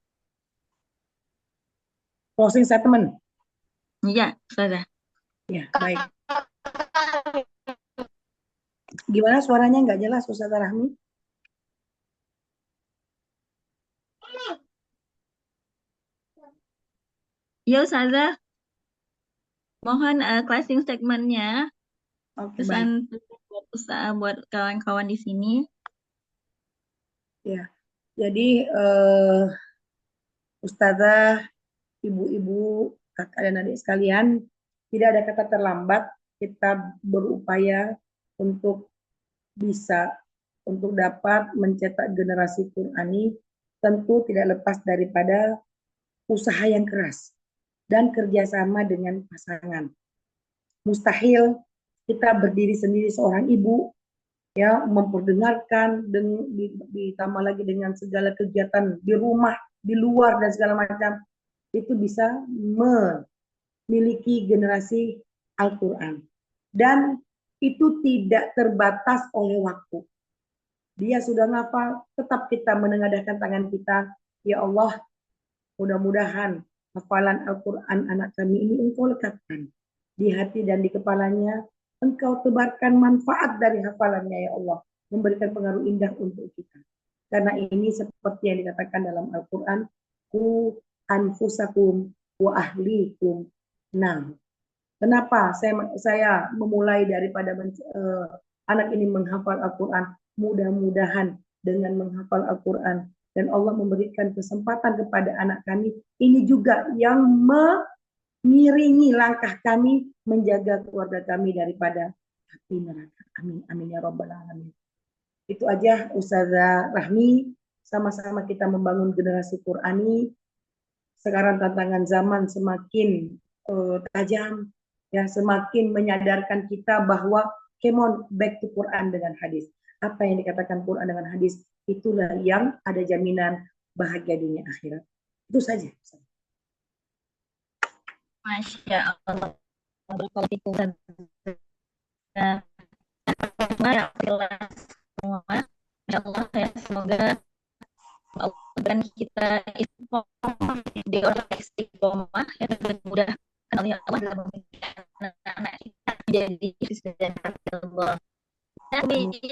Closing statement. Iya, Ustazah. Ya, baik. Gimana suaranya nggak jelas, Ustazah Rahmi? Ya, Ustazah. Mohon closing statement-nya. Oke, Pesan baik. buat kawan-kawan di sini. Ya, jadi Ustazah, ibu-ibu, kakak dan adik sekalian, tidak ada kata terlambat. Kita berupaya untuk bisa untuk dapat mencetak generasi Qurani, tentu tidak lepas daripada usaha yang keras dan kerjasama dengan pasangan. Mustahil kita berdiri sendiri seorang ibu ya memperdengarkan ditambah lagi dengan segala kegiatan di rumah, di luar dan segala macam. itu bisa memiliki generasi Al-Quran. Dan itu tidak terbatas oleh waktu. Dia sudah ngafal, tetap kita menengadahkan tangan kita, ya Allah, mudah-mudahan hafalan Al-Quran anak kami ini Engkau lekatkan di hati dan di kepalanya. Engkau tebarkan manfaat dari hafalannya, ya Allah, memberikan pengaruh indah untuk kita. Karena ini seperti yang dikatakan dalam Al-Quran, ku anfusakum wa ahlikum. Nah, kenapa saya memulai daripada anak ini menghafal Al-Quran? Mudah-mudahan dengan menghafal Al-Quran dan Allah memberikan kesempatan kepada anak kami, ini juga yang mengiringi langkah kami menjaga keluarga kami daripada api neraka. Amin, amin ya rabbal alamin. Itu aja Ustazah Rahmi, sama-sama kita membangun generasi Qurani. Sekarang tantangan zaman semakin tajam, ya, semakin menyadarkan kita bahwa come on, back to Quran dengan hadis. Apa yang dikatakan Quran dengan hadis, itulah yang ada jaminan bahagia dunia akhirat. Itu saja. Masya Allah. Barakallahu fikum. Ya, semua. Ya Allah, ya, semoga dan kita istiqomah di orang istiqomah yang dimudahkan oleh Allah dalam memberikan anak-anak kita menjadi dan Allah. Dan ini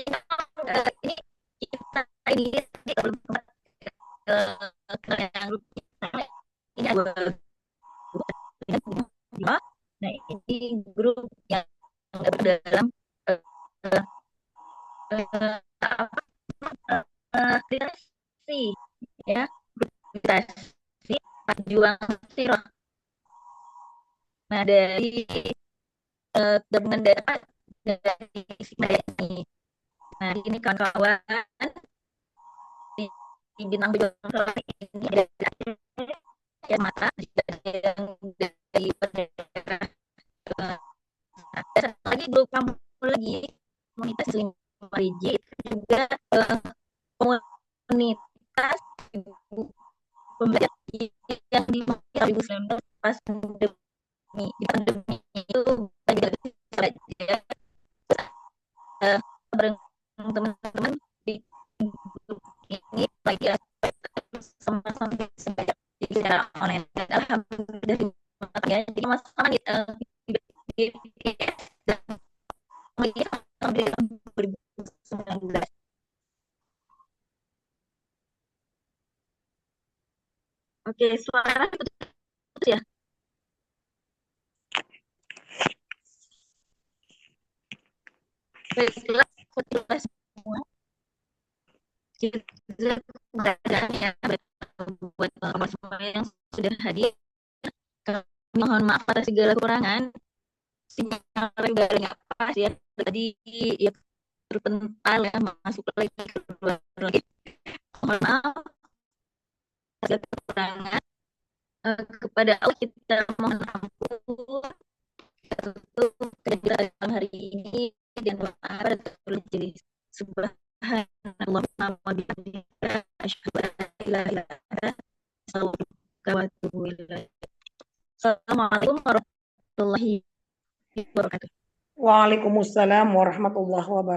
kita ini belum ke yang ini nah ini grup yang dalam ya, meditasi perjuangan sirah. Nah, dari gabungan dapat dari ini. Nah, ini kawan-kawan di bintang berjuang ini ada yang mata yang dari daerah. Ada lagi grup kamu lagi komunitas rigid juga komunitas pembelajar yang di 2019 pas pandemi. Di pandemi itu belajar bareng teman-teman di grup ini lagi sama-sama belajar secara online. Alhamdulillah ya, jadi sama-sama di dan tahun 2019. Oke, suara putus ya. Baiklah, semua. Jazakumullah buat semua yang sudah hadir. Kami mohon maaf atas segala kekurangan. Sinyal nggak pas ya. Tadi ya terpental ya, masuk lagi keluar lagi. Mohon maaf atas kekurangan. Kepada Allah kita mohon ampun untuk kejadian hari ini dan doa pada majelis. Subhanallah wa bihamdika asyhadu an la ilaha illa anta astaghfiruka wa atubu ilaik. Assalamualaikum warahmatullahi wabarakatuh. Waalaikumsalam warahmatullahi wabarakatuh.